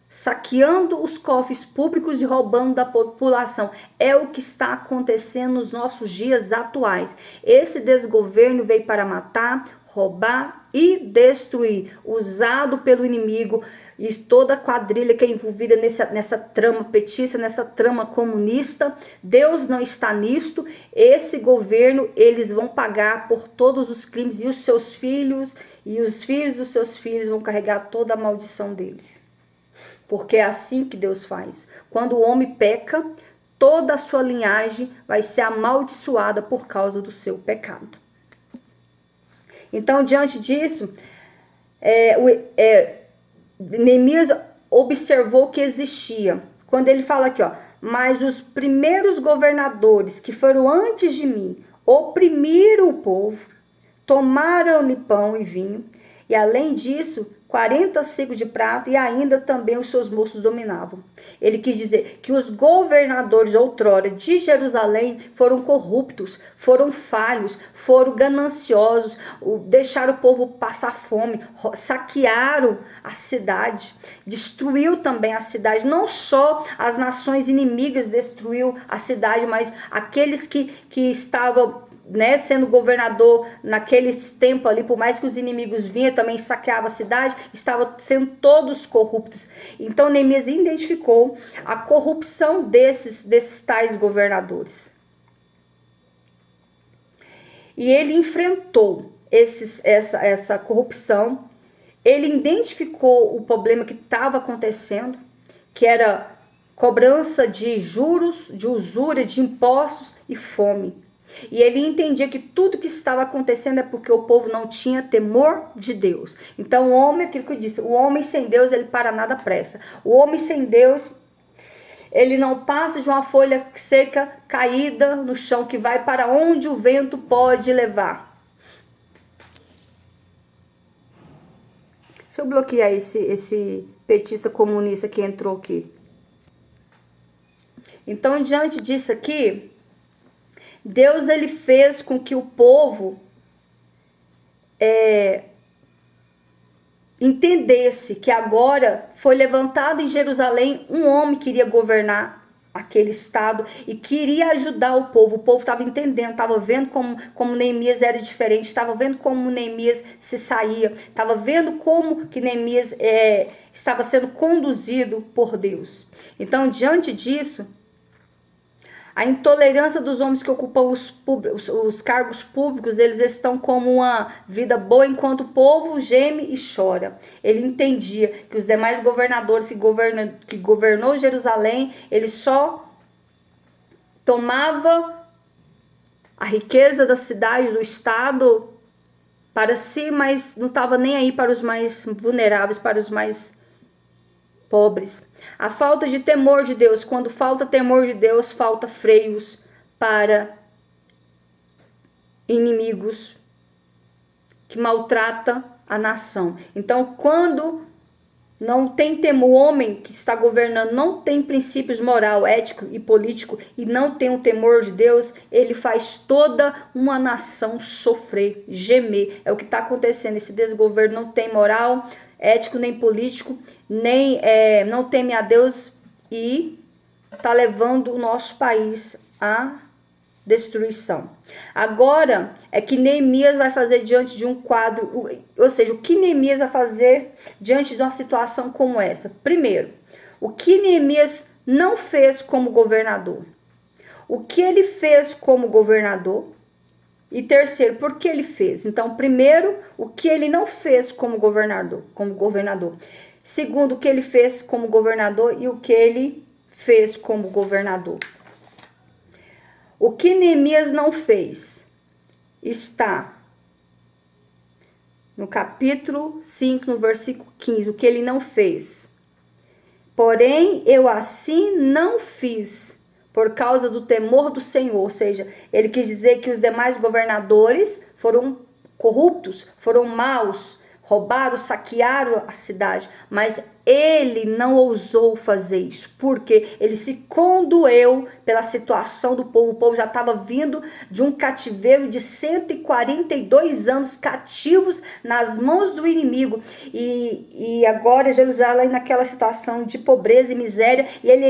saqueando os cofres públicos e roubando da população. É o que está acontecendo nos nossos dias atuais. Esse desgoverno veio para matar, roubar e destruir, usado pelo inimigo e toda a quadrilha que é envolvida nessa trama petista, nessa trama comunista. Deus não está nisto. Esse governo, eles vão pagar por todos os crimes, e os seus filhos e os filhos dos seus filhos vão carregar toda a maldição deles. Porque é assim que Deus faz. Quando o homem peca, toda a sua linhagem vai ser amaldiçoada por causa do seu pecado. Então, diante disso, Neemias observou que existia. Quando ele fala aqui, mas os primeiros governadores que foram antes de mim oprimiram o povo, tomaram-lhe pão e vinho, e além disso, 40 ciclos de prata, e ainda também os seus moços dominavam. Ele quis dizer que os governadores outrora de Jerusalém foram corruptos, foram falhos, foram gananciosos, deixaram o povo passar fome, saquearam a cidade, destruiu também a cidade. Não só as nações inimigas destruiu a cidade, mas aqueles que estavam né, sendo governador naquele tempo ali, por mais que os inimigos vinham, também saqueava a cidade, estavam sendo todos corruptos. Então Neemias identificou a corrupção desses tais governadores. E ele enfrentou essa corrupção, ele identificou o problema que estava acontecendo, que era cobrança de juros, de usura, de impostos e fome. E ele entendia que tudo que estava acontecendo é porque o povo não tinha temor de Deus. Então o homem, aquilo que eu disse, o homem sem Deus, ele para nada pressa. O homem sem Deus, ele não passa de uma folha seca caída no chão, que vai para onde o vento pode levar. Deixa eu bloquear esse petista comunista que entrou aqui. Então, diante disso aqui, Deus ele fez com que o povo entendesse que agora foi levantado em Jerusalém um homem que iria governar aquele estado e queria ajudar o povo. O povo estava entendendo, estava vendo como Neemias era diferente, estava vendo como Neemias se saía, estava vendo como que Neemias estava sendo conduzido por Deus. Então, diante disso, a intolerância dos homens que ocupam os cargos públicos, eles estão como uma vida boa, enquanto o povo geme e chora. Ele entendia que os demais governadores que governou Jerusalém, ele só tomava a riqueza da cidade, do estado, para si, mas não estava nem aí para os mais vulneráveis, para os mais pobres. A falta de temor de Deus, quando falta temor de Deus, falta freios para inimigos que maltrata a nação. Então, quando não tem temor, o homem que está governando não tem princípios moral, ético e político e não tem o temor de Deus, ele faz toda uma nação sofrer, gemer. É o que está acontecendo. Esse desgoverno não tem moral, ético nem político, nem não teme a Deus e está levando o nosso país à destruição. Agora é que Neemias vai fazer diante de um quadro, ou seja, o que Neemias vai fazer diante de uma situação como essa? Primeiro, o que Neemias não fez como governador? O que ele fez como governador? E terceiro, por que ele fez? Então, primeiro, o que ele não fez como governador. Segundo, o que ele fez como governador e o que ele fez como governador. O que Neemias não fez está no capítulo 5, no versículo 15. O que ele não fez. Porém, eu assim não fiz, por causa do temor do Senhor. Ou seja, ele quis dizer que os demais governadores foram corruptos, foram maus, roubaram, saquearam a cidade, mas ele não ousou fazer isso, porque ele se condoeu pela situação do povo. O povo já estava vindo de um cativeiro de 142 anos cativos nas mãos do inimigo, e agora Jerusalém naquela situação de pobreza e miséria, e ele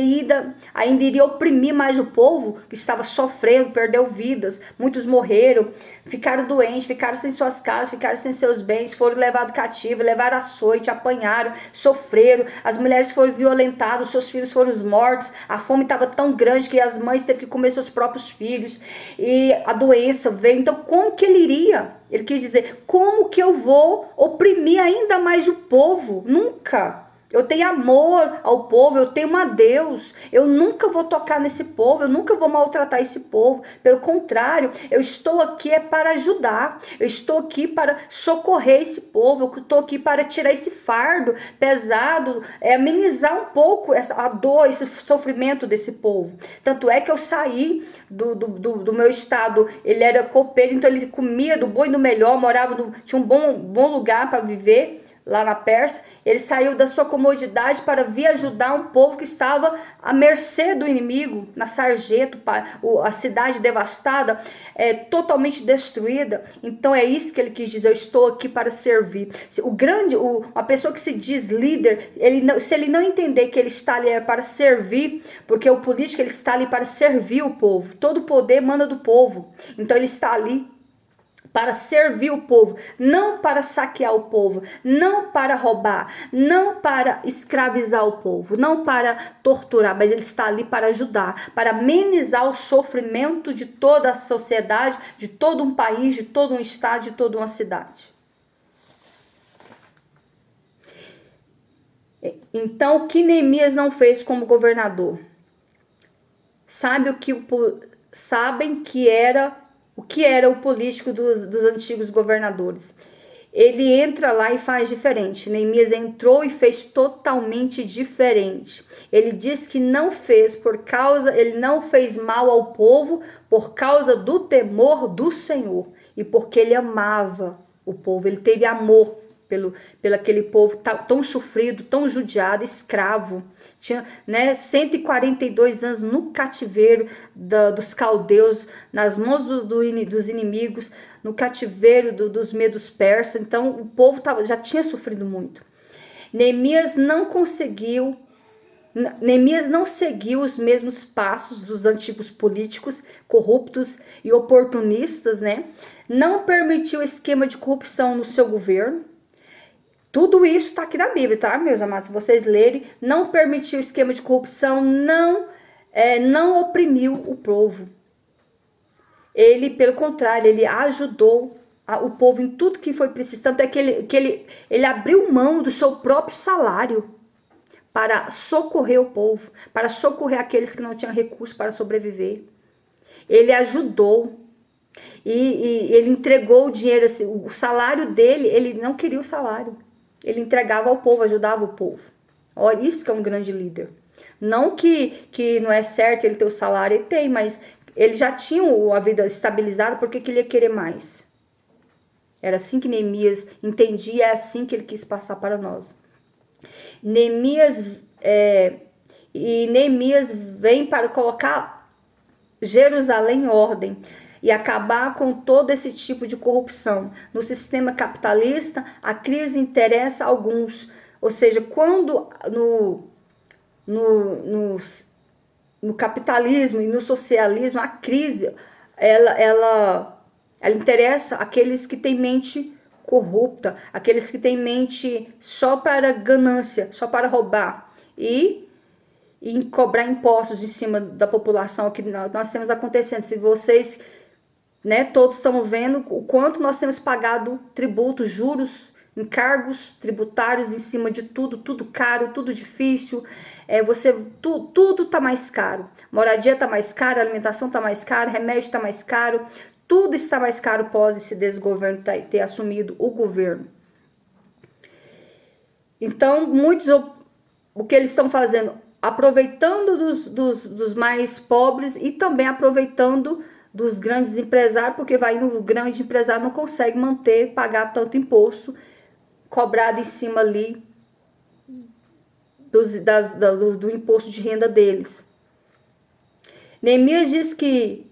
ainda iria oprimir mais o povo que estava sofrendo, perdeu vidas, muitos morreram, ficaram doentes, ficaram sem suas casas, ficaram sem seus bens, foram levados cativos, levaram açoite, apanharam, sofreram, as mulheres foram violentadas, os seus filhos foram mortos, a fome estava tão grande que as mães teve que comer seus próprios filhos, e a doença veio. Então como que ele iria? Ele quis dizer, como que eu vou oprimir ainda mais o povo? Nunca. Eu tenho amor ao povo, eu tenho a Deus, eu nunca vou tocar nesse povo, eu nunca vou maltratar esse povo. Pelo contrário, eu estou aqui para ajudar, eu estou aqui para socorrer esse povo, eu estou aqui para tirar esse fardo pesado, amenizar um pouco a dor, esse sofrimento desse povo. Tanto é que eu saí do meu estado, ele era copeiro, então ele comia do bom e do melhor, tinha um bom lugar para viver, lá na Pérsia, ele saiu da sua comodidade para vir ajudar um povo que estava à mercê do inimigo, na sarjeta, a cidade devastada, totalmente destruída. Então é isso que ele quis dizer: eu estou aqui para servir. A pessoa que se diz líder, se ele não entender que ele está ali para servir, porque o político ele está ali para servir o povo, todo o poder emana do povo, então ele está ali para servir o povo, não para saquear o povo, não para roubar, não para escravizar o povo, não para torturar, mas ele está ali para ajudar, para amenizar o sofrimento de toda a sociedade, de todo um país, de todo um estado, de toda uma cidade. Então, o que Neemias não fez como governador? Sabem o que era o político dos antigos governadores. Ele entra lá e faz diferente. Neemias entrou e fez totalmente diferente. Ele diz que ele não fez mal ao povo por causa do temor do Senhor e porque ele amava o povo. Ele teve amor pelo aquele povo tão sofrido, tão judiado, escravo. Tinha 142 anos no cativeiro dos caldeus, nas mãos dos inimigos, no cativeiro dos medos persas. Então o povo já tinha sofrido muito. Neemias não seguiu os mesmos passos dos antigos políticos corruptos e oportunistas, Não permitiu esquema de corrupção no seu governo. Tudo isso está aqui na Bíblia, tá, meus amados? Se vocês lerem, não permitiu esquema de corrupção, não oprimiu o povo. Ele, pelo contrário, ele ajudou o povo em tudo que foi preciso. Tanto é que ele abriu mão do seu próprio salário para socorrer o povo, para socorrer aqueles que não tinham recursos para sobreviver. Ele ajudou. E ele entregou o dinheiro, assim, o salário dele, ele não queria o salário. Ele entregava ao povo, ajudava o povo. Olha, isso que é um grande líder. Não que não é certo ele ter o salário, ele tem, mas ele já tinha a vida estabilizada, porque ele ia querer mais. Era assim que Neemias entendia, é assim que ele quis passar para nós. Neemias vem para colocar Jerusalém em ordem e acabar com todo esse tipo de corrupção. No sistema capitalista, a crise interessa a alguns. Ou seja, quando no capitalismo e no socialismo, a crise ela interessa aqueles que têm mente corrupta, aqueles que têm mente só para ganância, só para roubar e cobrar impostos em cima da população, que nós temos acontecendo. Se vocês todos estão vendo o quanto nós temos pagado tributos, juros, encargos tributários em cima de tudo caro, tudo difícil. Tudo está mais caro. Moradia está mais cara, alimentação está mais cara, remédio está mais caro, tudo está mais caro após esse desgoverno ter assumido o governo. Então, muitos, o que eles estão fazendo? Aproveitando dos mais pobres e também aproveitando dos grandes empresários, porque o grande empresário não consegue pagar tanto imposto cobrado em cima ali do imposto de renda deles. Neemias diz que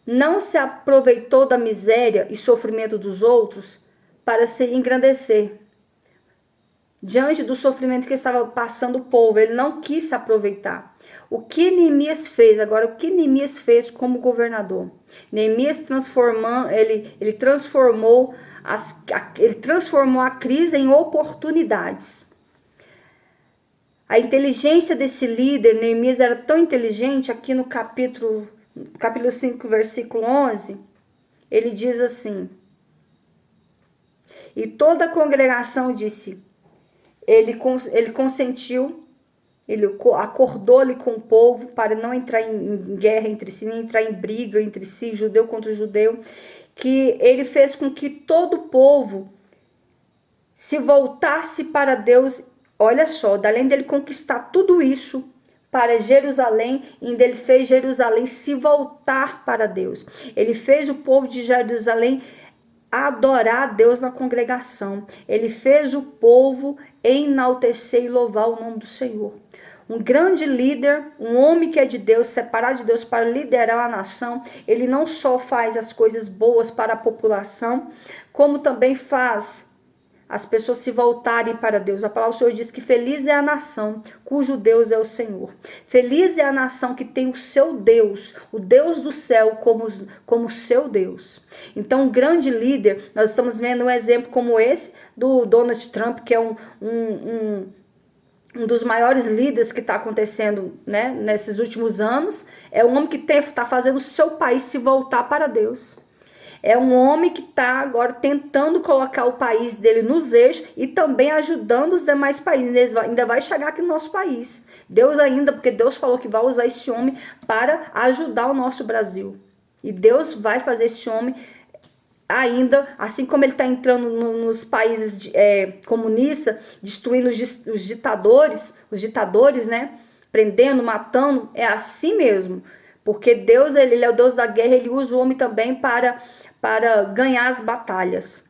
não se aproveitou da miséria e sofrimento dos outros para se engrandecer. Diante do sofrimento que estava passando o povo, ele não quis se aproveitar. O que Neemias fez? Agora, o que Neemias fez como governador? Neemias transformou a crise em oportunidades. A inteligência desse líder, Neemias, era tão inteligente, aqui no capítulo 5, versículo 11, ele diz assim: e toda a congregação disse, ele consentiu, ele acordou ali com o povo para não entrar em guerra entre si, nem entrar em briga entre si, judeu contra judeu, que ele fez com que todo o povo se voltasse para Deus. Olha só, além dele conquistar tudo isso para Jerusalém, ainda ele fez Jerusalém se voltar para Deus. Ele fez o povo de Jerusalém adorar a Deus na congregação. Ele fez o povo enaltecer e louvar o nome do Senhor. Um grande líder, um homem que é de Deus, separado de Deus para liderar a nação, ele não só faz as coisas boas para a população, como também faz as pessoas se voltarem para Deus. A palavra do Senhor diz que feliz é a nação cujo Deus é o Senhor. Feliz é a nação que tem o seu Deus, o Deus do céu como seu Deus. Então, um grande líder, nós estamos vendo um exemplo como esse do Donald Trump, que é um dos maiores líderes que está acontecendo, né, nesses últimos anos. É um homem que está fazendo o seu país se voltar para Deus. É um homem que está agora tentando colocar o país dele nos eixos e também ajudando os demais países. Ainda vai chegar aqui no nosso país. Deus ainda, porque Deus falou que vai usar esse homem para ajudar o nosso Brasil. E Deus vai fazer esse homem ainda, assim como ele está entrando nos países comunistas, destruindo os ditadores, né? Prendendo, matando, é assim mesmo. Porque Deus, ele é o Deus da guerra, ele usa o homem também para ganhar as batalhas.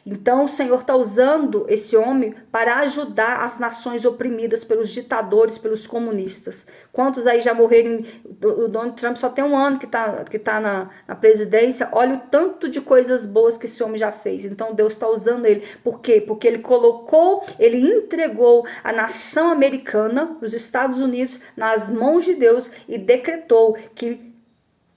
Então o Senhor está usando esse homem para ajudar as nações oprimidas pelos ditadores, pelos comunistas. Quantos aí já morreram? O Donald Trump só tem um ano que tá na presidência. Olha o tanto de coisas boas que esse homem já fez. Então Deus está usando ele. Por quê? Porque ele entregou a nação americana, os Estados Unidos, nas mãos de Deus e decretou que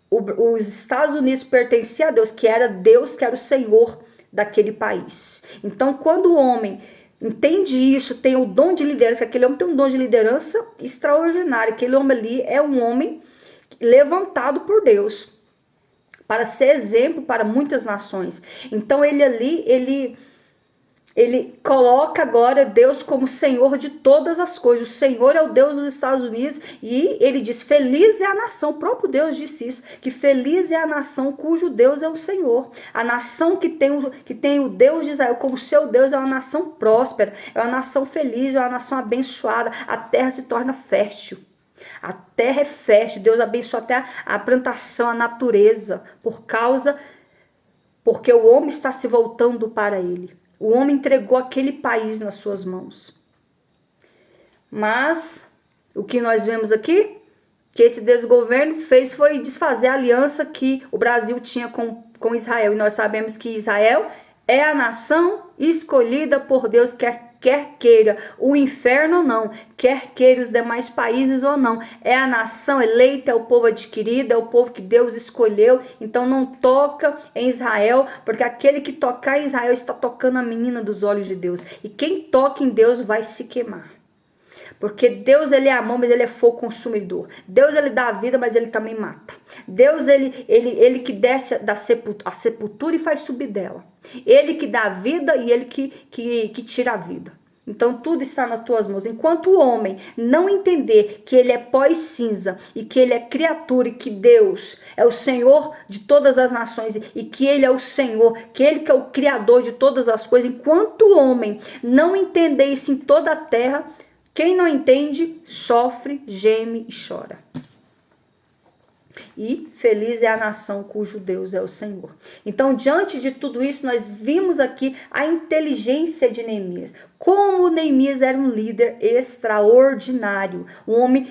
os Estados Unidos pertenciam a Deus, que era o Senhor daquele país. Então, quando o homem entende isso, tem o dom de liderança, aquele homem tem um dom de liderança extraordinário, aquele homem ali é um homem levantado por Deus para ser exemplo para muitas nações. Então, ele coloca agora Deus como Senhor de todas as coisas. O Senhor é o Deus dos Estados Unidos e ele diz, feliz é a nação, o próprio Deus disse isso, que feliz é a nação cujo Deus é o Senhor. A nação que tem o Deus de Israel como seu Deus é uma nação próspera, é uma nação feliz, é uma nação abençoada, a terra se torna fértil. A terra é fértil, Deus abençoa até a plantação, a natureza, porque o homem está se voltando para ele. O homem entregou aquele país nas suas mãos. Mas o que nós vemos aqui, que esse desgoverno fez foi desfazer a aliança que o Brasil tinha com Israel. E nós sabemos que Israel é a nação escolhida por Deus, quer queira o inferno ou não, quer queira os demais países ou não, é a nação eleita, é o povo adquirido, é o povo que Deus escolheu. Então não toca em Israel, porque aquele que tocar em Israel está tocando a menina dos olhos de Deus, e quem toca em Deus vai se queimar. Porque Deus, ele é amor, mas ele é fogo consumidor. Deus, ele dá a vida, mas ele também mata. Deus, ele que desce a sepultura e faz subir dela. Ele que dá a vida e ele que tira a vida. Então tudo está nas tuas mãos. Enquanto o homem não entender que ele é pó e cinza e que ele é criatura e que Deus é o Senhor de todas as nações e que ele é o Senhor, que ele que é o criador de todas as coisas, enquanto o homem não entender isso em toda a terra, quem não entende, sofre, geme e chora. E feliz é a nação cujo Deus é o Senhor. Então, diante de tudo isso, nós vimos aqui a inteligência de Neemias. Como Neemias era um líder extraordinário. Um homem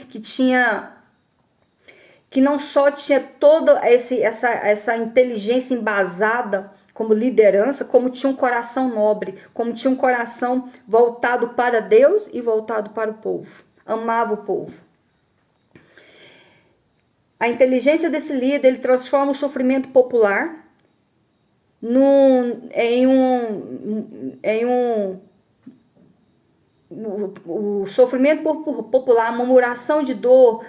que não só tinha toda essa inteligência embasada como liderança, como tinha um coração nobre, como tinha um coração voltado para Deus e voltado para o povo. Amava o povo. A inteligência desse líder, ele transforma o sofrimento popular o sofrimento popular, a murmuração de dor,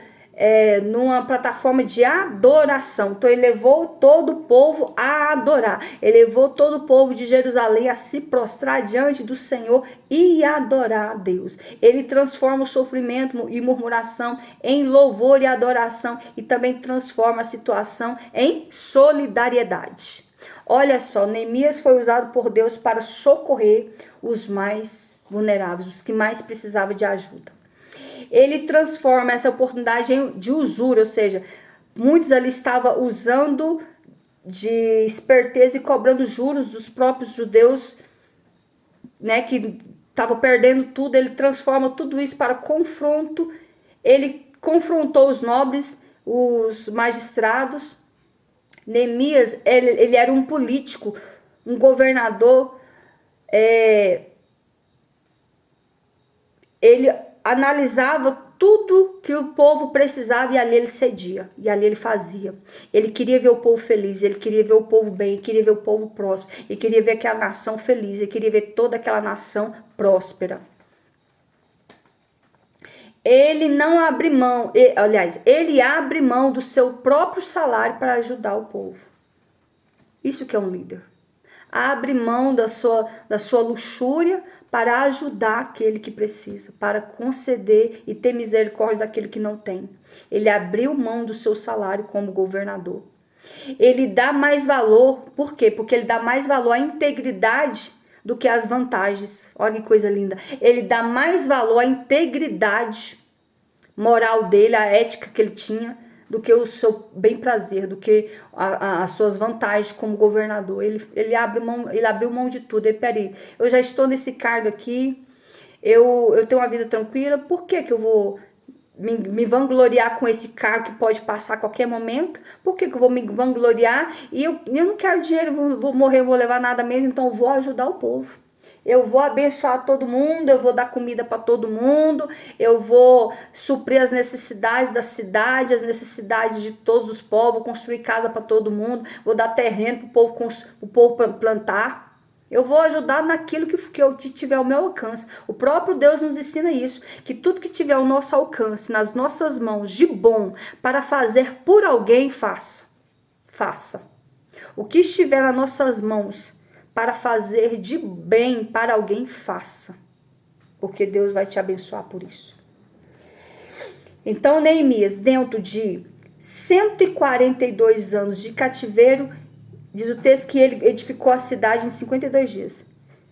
numa plataforma de adoração. Então ele levou todo o povo a adorar, ele levou todo o povo de Jerusalém a se prostrar diante do Senhor e adorar a Deus. Ele transforma o sofrimento e murmuração em louvor e adoração, e também transforma a situação em solidariedade. Olha só, Neemias foi usado por Deus para socorrer os mais vulneráveis, os que mais precisavam de ajuda. Ele transforma essa oportunidade de usura, ou seja, muitos ali estavam usando de esperteza e cobrando juros dos próprios judeus, né, que estavam perdendo tudo. Ele transforma tudo isso para confronto. Ele confrontou os nobres, os magistrados. Neemias, ele era um político, um governador. Ele analisava tudo que o povo precisava e ali ele cedia, e ali ele fazia. Ele queria ver o povo feliz, ele queria ver o povo bem, ele queria ver o povo próspero, ele queria ver aquela nação feliz, ele queria ver toda aquela nação próspera. Ele não abre mão, ele abre mão do seu próprio salário para ajudar o povo. Isso que é um líder. Abre mão da sua luxúria para ajudar aquele que precisa, para conceder e ter misericórdia daquele que não tem. Ele abriu mão do seu salário como governador. Ele dá mais valor, por quê? Porque ele dá mais valor à integridade do que às vantagens. Olha que coisa linda. Ele dá mais valor à integridade moral dele, a ética que ele tinha, do que o seu bem prazer, do que as suas vantagens como governador. Ele abriu mão de tudo. Ele, peraí, eu já estou nesse cargo aqui, eu tenho uma vida tranquila, por que eu vou me vangloriar com esse cargo que pode passar a qualquer momento? Por que eu vou me vangloriar? E eu não quero dinheiro, vou morrer, não vou levar nada mesmo, então eu vou ajudar o povo. Eu vou abençoar todo mundo, eu vou dar comida para todo mundo, eu vou suprir as necessidades da cidade, as necessidades de todos os povos, vou construir casa para todo mundo, vou dar terreno para o povo plantar. Eu vou ajudar naquilo que tiver ao meu alcance. O próprio Deus nos ensina isso, que tudo que tiver ao nosso alcance, nas nossas mãos, de bom, para fazer por alguém, faça. Faça. O que estiver nas nossas mãos, para fazer de bem para alguém, faça. Porque Deus vai te abençoar por isso. Então, Neemias, dentro de 142 anos de cativeiro, diz o texto que ele edificou a cidade em 52 dias.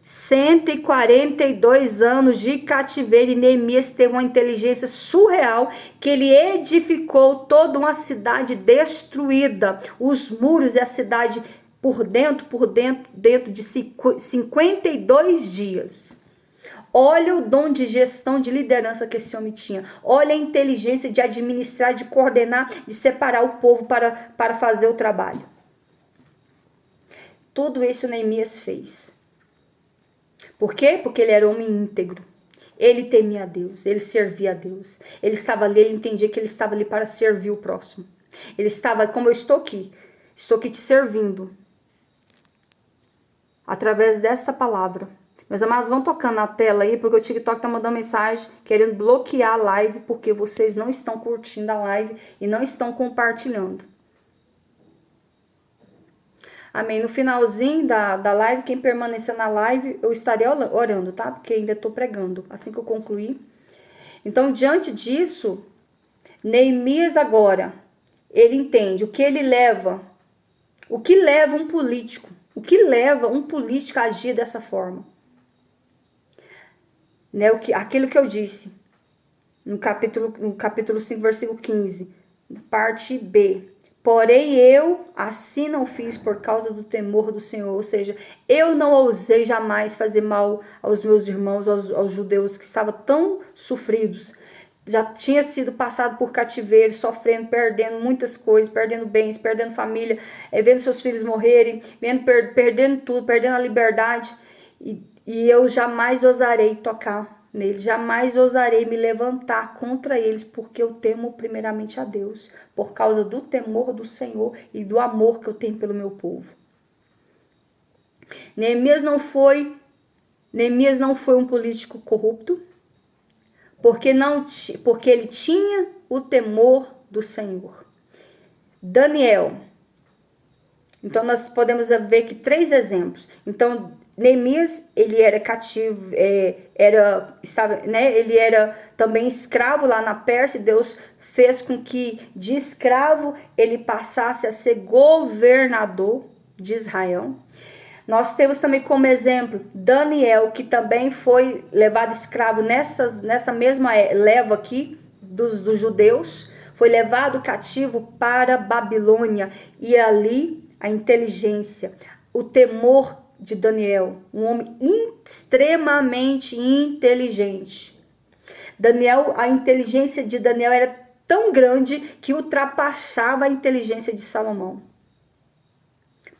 142 anos de cativeiro, e Neemias teve uma inteligência surreal, que ele edificou toda uma cidade destruída, os muros e a cidade por dentro de 52 dias. Olha o dom de gestão, de liderança que esse homem tinha. Olha a inteligência de administrar, de coordenar, de separar o povo para fazer o trabalho. Tudo isso Neemias fez. Por quê? Porque ele era homem íntegro. Ele temia a Deus, ele servia a Deus. Ele estava ali, ele entendia que ele estava ali para servir o próximo. Ele estava, como eu estou aqui te servindo, através dessa palavra. Meus amados, vão tocando na tela aí, porque o TikTok está mandando mensagem querendo bloquear a live, porque vocês não estão curtindo a live e não estão compartilhando. Amém. No finalzinho da live, quem permanecer na live, eu estarei orando, tá? Porque ainda estou pregando, assim que eu concluir. Então, diante disso, Neemias agora, ele entende o que leva um político. O que leva um político a agir dessa forma? Né, aquilo que eu disse no capítulo 5, versículo 15, parte B. Porém eu assim não fiz por causa do temor do Senhor. Ou seja, eu não ousei jamais fazer mal aos meus irmãos, aos judeus que estavam tão sofridos. Já tinha sido passado por cativeiro, sofrendo, perdendo muitas coisas, perdendo bens, perdendo família, vendo seus filhos morrerem, perdendo tudo, perdendo a liberdade. E eu jamais ousarei tocar neles, jamais ousarei me levantar contra eles, porque eu temo primeiramente a Deus, por causa do temor do Senhor e do amor que eu tenho pelo meu povo. Neemias não foi um político corrupto, porque ele tinha o temor do Senhor. Daniel. Então nós podemos ver aqui 3 exemplos. Então Neemias, ele era cativo, ele era também escravo lá na Pérsia. Deus fez com que de escravo ele passasse a ser governador de Israel. Nós temos também como exemplo Daniel, que também foi levado escravo nessa mesma leva aqui dos judeus. Foi levado cativo para Babilônia e ali a inteligência, o temor de Daniel, um homem extremamente inteligente. Daniel, a inteligência de Daniel era tão grande que ultrapassava a inteligência de Salomão.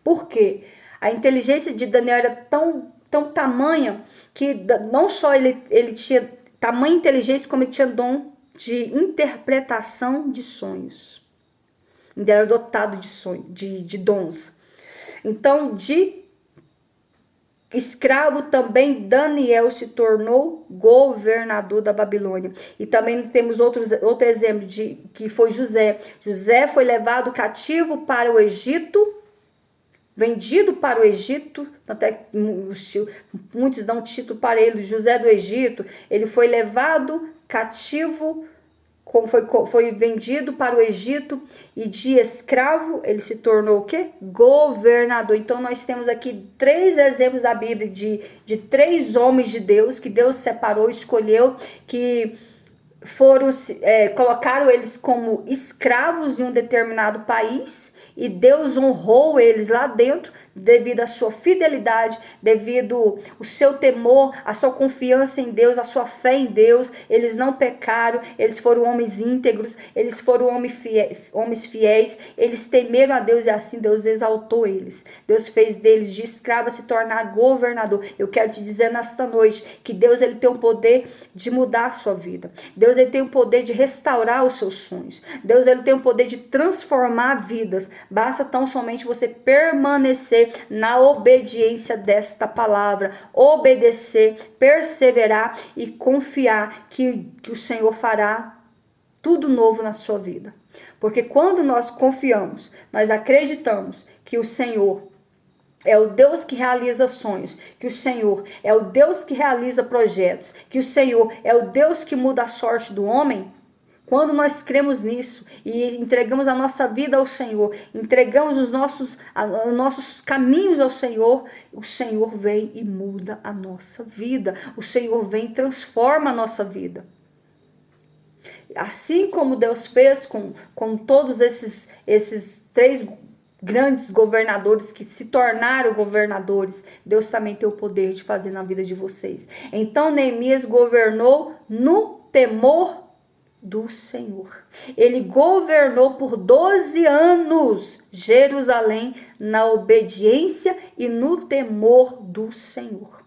Por quê? A inteligência de Daniel era tão tamanha que não só ele tinha tamanha inteligência, como ele tinha dom de interpretação de sonhos. Ele era dotado de dons. Então, de escravo também, Daniel se tornou governador da Babilônia. E também temos outro exemplo, que foi José. José foi levado cativo para o Egito, vendido para o Egito, até muitos dão título para ele, José do Egito. Ele foi levado cativo, foi vendido para o Egito, e de escravo ele se tornou o quê? Governador. Então nós temos aqui 3 exemplos da Bíblia de 3 homens de Deus, que Deus separou, escolheu, que colocaram eles como escravos em um determinado país, e Deus honrou eles lá dentro devido à sua fidelidade, devido ao seu temor, a sua confiança em Deus, a sua fé em Deus. Eles não pecaram, eles foram homens íntegros, eles foram homens fiéis, eles temeram a Deus, e assim Deus exaltou eles. Deus fez deles de escravo se tornar governador. Eu quero te dizer nesta noite que Deus, ele tem o poder de mudar a sua vida. Deus, ele tem o poder de restaurar os seus sonhos. Deus, ele tem o poder de transformar vidas. Basta tão somente você permanecer na obediência desta palavra, obedecer, perseverar e confiar que o Senhor fará tudo novo na sua vida. Porque quando nós confiamos, nós acreditamos que o Senhor é o Deus que realiza sonhos, que o Senhor é o Deus que realiza projetos, que o Senhor é o Deus que muda a sorte do homem. Quando nós cremos nisso e entregamos a nossa vida ao Senhor, entregamos os nossos caminhos ao Senhor, o Senhor vem e muda a nossa vida. O Senhor vem e transforma a nossa vida. Assim como Deus fez com todos esses 3 grandes governadores que se tornaram governadores, Deus também tem o poder de fazer na vida de vocês. Então Neemias governou no temor do Senhor. Ele governou por 12 anos Jerusalém na obediência e no temor do Senhor.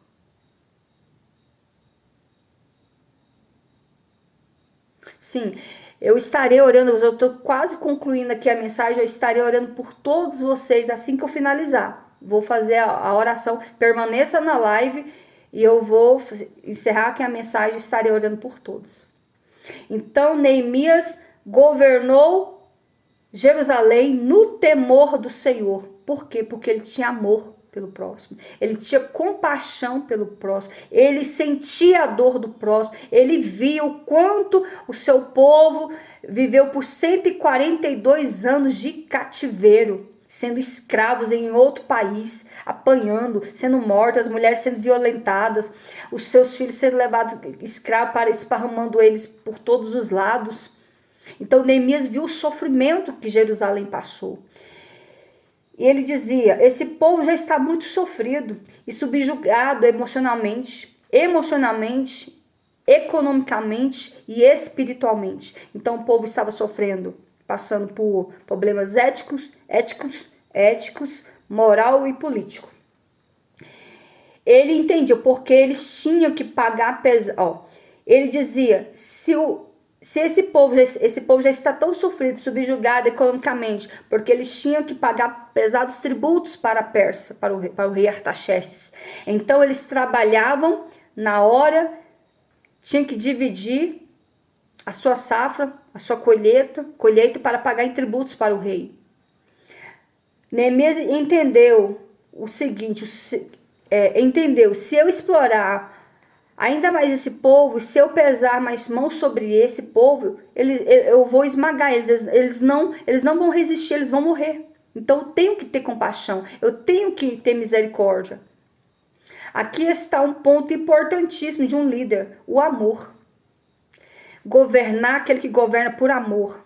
Sim, eu estarei orando, eu estou quase concluindo aqui a mensagem, eu estarei orando por todos vocês assim que eu finalizar. Vou fazer a oração, permaneça na live e eu vou encerrar aqui a mensagem, estarei orando por todos. Então, Neemias governou Jerusalém no temor do Senhor. Por quê? Porque ele tinha amor pelo próximo. Ele tinha compaixão pelo próximo. Ele sentia a dor do próximo. Ele via o quanto o seu povo viveu por 142 anos de cativeiro, sendo escravos em outro país, apanhando, sendo mortos, as mulheres sendo violentadas, os seus filhos sendo levados escravos, para esparramando eles por todos os lados. Então Neemias viu o sofrimento que Jerusalém passou. E ele dizia: esse povo já está muito sofrido e subjugado emocionalmente, economicamente e espiritualmente. Então o povo estava sofrendo, passando por problemas éticos, moral e político. Ele entendia porque eles tinham que pagar pesado. Ele dizia: se esse povo já está tão sofrido, subjugado economicamente, porque eles tinham que pagar pesados tributos para a Pérsia, para o rei Artaxerxes. Então eles trabalhavam na hora, tinham que dividir a sua safra, a sua colheita para pagar em tributos para o rei. Neemias entendeu o seguinte, se eu explorar ainda mais esse povo, se eu pesar mais mãos sobre esse povo, eu vou esmagar eles, eles não vão resistir, eles vão morrer. Então eu tenho que ter compaixão, eu tenho que ter misericórdia. Aqui está um ponto importantíssimo de um líder: o amor. Governar, aquele que governa por amor.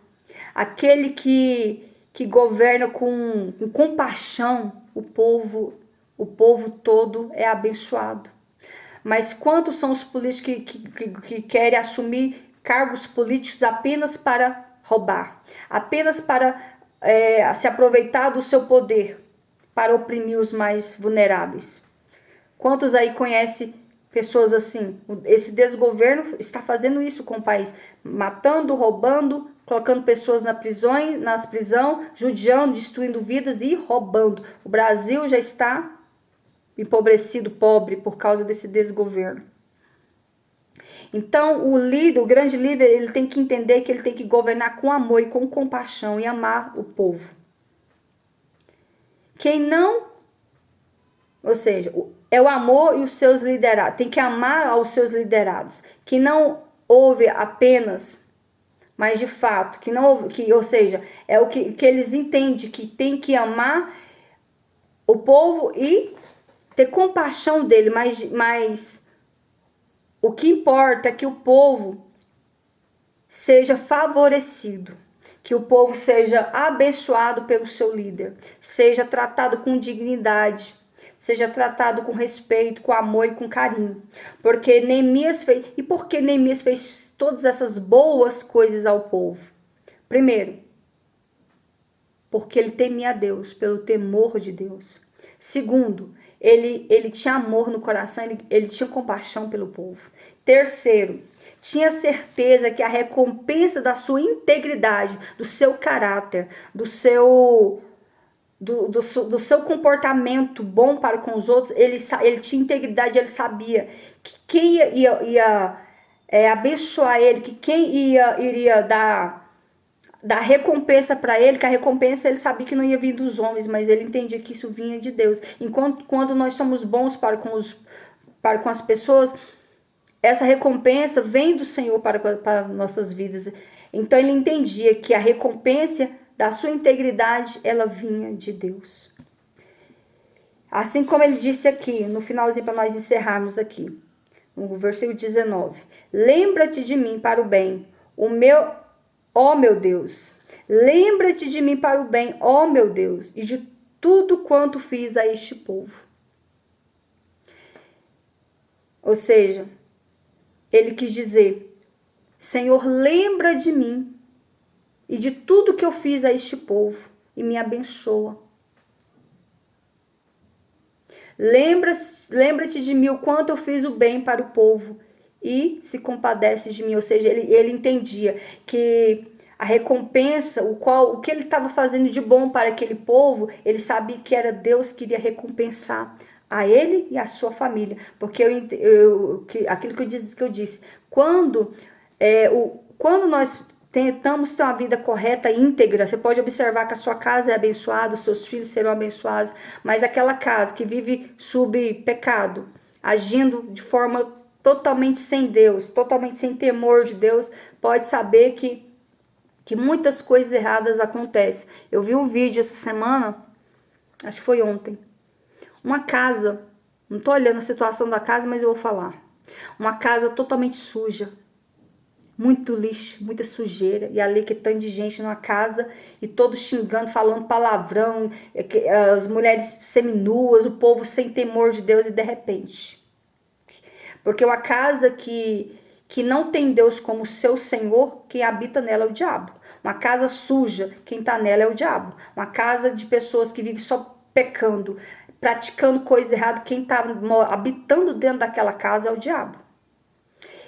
Aquele que que governa com compaixão, o povo todo é abençoado. Mas quantos são os políticos que querem assumir cargos políticos apenas para roubar, apenas para se aproveitar do seu poder, para oprimir os mais vulneráveis? Quantos aí conhecem pessoas assim? Esse desgoverno está fazendo isso com o país, matando, roubando, colocando pessoas nas prisões, judiando, destruindo vidas e roubando. O Brasil já está empobrecido, pobre, por causa desse desgoverno. Então, o grande líder, ele tem que entender que ele tem que governar com amor e com compaixão e amar o povo. Quem não, ou seja, é o amor e os seus liderados, tem que amar aos seus liderados, que não ouve apenas, mas de fato, que não ouve, ou seja, é o que eles entendem, que tem que amar o povo e ter compaixão dele, mas o que importa é que o povo seja favorecido, que o povo seja abençoado pelo seu líder, seja tratado com dignidade, seja tratado com respeito, com amor e com carinho. Porque Neemias fez, e por que Neemias fez todas essas boas coisas ao povo? Primeiro, porque ele temia a Deus, pelo temor de Deus. Segundo, ele tinha amor no coração, ele tinha compaixão pelo povo. Terceiro, tinha certeza que a recompensa da sua integridade, do seu caráter, do seu comportamento bom para com os outros, ele tinha integridade, ele sabia que quem ia abençoar ele, que quem iria dar recompensa para ele, que a recompensa ele sabia que não ia vir dos homens, mas ele entendia que isso vinha de Deus. Enquanto quando nós somos bons para com as pessoas, essa recompensa vem do Senhor para nossas vidas. Então ele entendia que a recompensa da sua integridade, ela vinha de Deus. Assim como ele disse aqui, no finalzinho, para nós encerrarmos aqui, no versículo 19. Lembra-te de mim para o bem, ó meu Deus. Lembra-te de mim para o bem, ó meu Deus, e de tudo quanto fiz a este povo. Ou seja, ele quis dizer, Senhor, lembra de mim e de tudo que eu fiz a este povo e me abençoa. Lembra-te de mim o quanto eu fiz o bem para o povo e se compadece de mim. Ou seja, ele entendia que a recompensa, o que ele estava fazendo de bom para aquele povo, ele sabia que era Deus que iria recompensar a ele e a sua família. Porque aquilo que eu disse, quando nós tentamos ter uma vida correta e íntegra, você pode observar que a sua casa é abençoada, os seus filhos serão abençoados, mas aquela casa que vive sob pecado, agindo de forma totalmente sem Deus, totalmente sem temor de Deus, pode saber que muitas coisas erradas acontecem. Eu vi um vídeo essa semana, acho que foi ontem, uma casa, não estou olhando a situação da casa, mas eu vou falar, uma casa totalmente suja, muito lixo, muita sujeira, e ali que tanto de gente numa casa, e todos xingando, falando palavrão, as mulheres seminuas, o povo sem temor de Deus, e de repente, porque uma casa que não tem Deus como seu Senhor, quem habita nela é o diabo. Uma casa suja, quem está nela é o diabo. Uma casa de pessoas que vivem só pecando, praticando coisa errada, quem está habitando dentro daquela casa é o diabo.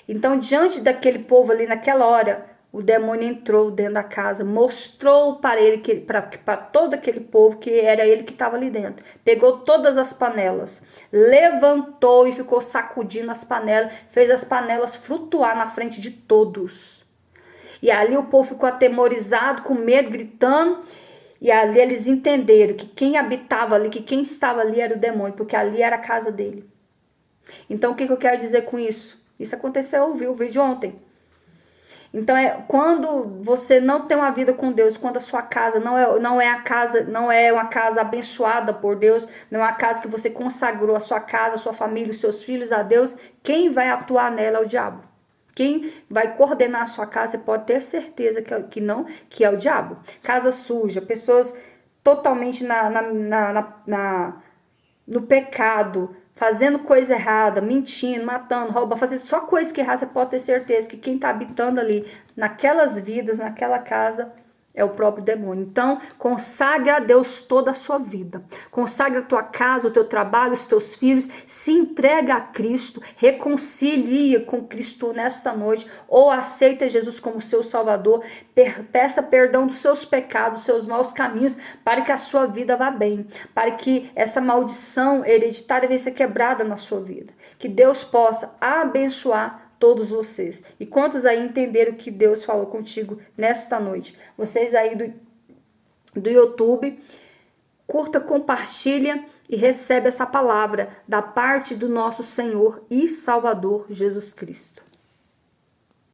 Então, diante daquele povo ali, naquela hora, o demônio entrou dentro da casa, mostrou para ele, para todo aquele povo, que era ele que estava ali dentro. Pegou todas as panelas, levantou e ficou sacudindo as panelas, fez as panelas flutuar na frente de todos. E ali o povo ficou atemorizado, com medo, gritando. E ali eles entenderam que quem habitava ali, que quem estava ali era o demônio, porque ali era a casa dele. Então, o que eu quero dizer com isso? Isso aconteceu, eu vi o vídeo ontem. Então, quando você não tem uma vida com Deus, quando a sua casa não é uma casa abençoada por Deus, não é uma casa que você consagrou a sua casa, a sua família, os seus filhos a Deus, quem vai atuar nela é o diabo. Quem vai coordenar a sua casa, você pode ter certeza que é o diabo. Casa suja, pessoas totalmente no pecado, fazendo coisa errada, mentindo, matando, roubando, fazendo só coisa que é errada, você pode ter certeza que quem está habitando ali, naquelas vidas, naquela casa, é o próprio demônio. Então, consagre a Deus toda a sua vida. Consagre a tua casa, o teu trabalho, os teus filhos. Se entrega a Cristo. Reconcilia com Cristo nesta noite. Ou aceita Jesus como seu Salvador. Peça perdão dos seus pecados, dos seus maus caminhos, para que a sua vida vá bem. Para que essa maldição hereditária venha ser quebrada na sua vida. Que Deus possa abençoar todos vocês. E quantos aí entenderam o que Deus falou contigo nesta noite? Vocês aí do YouTube, curta, compartilha e recebe essa palavra da parte do nosso Senhor e Salvador Jesus Cristo.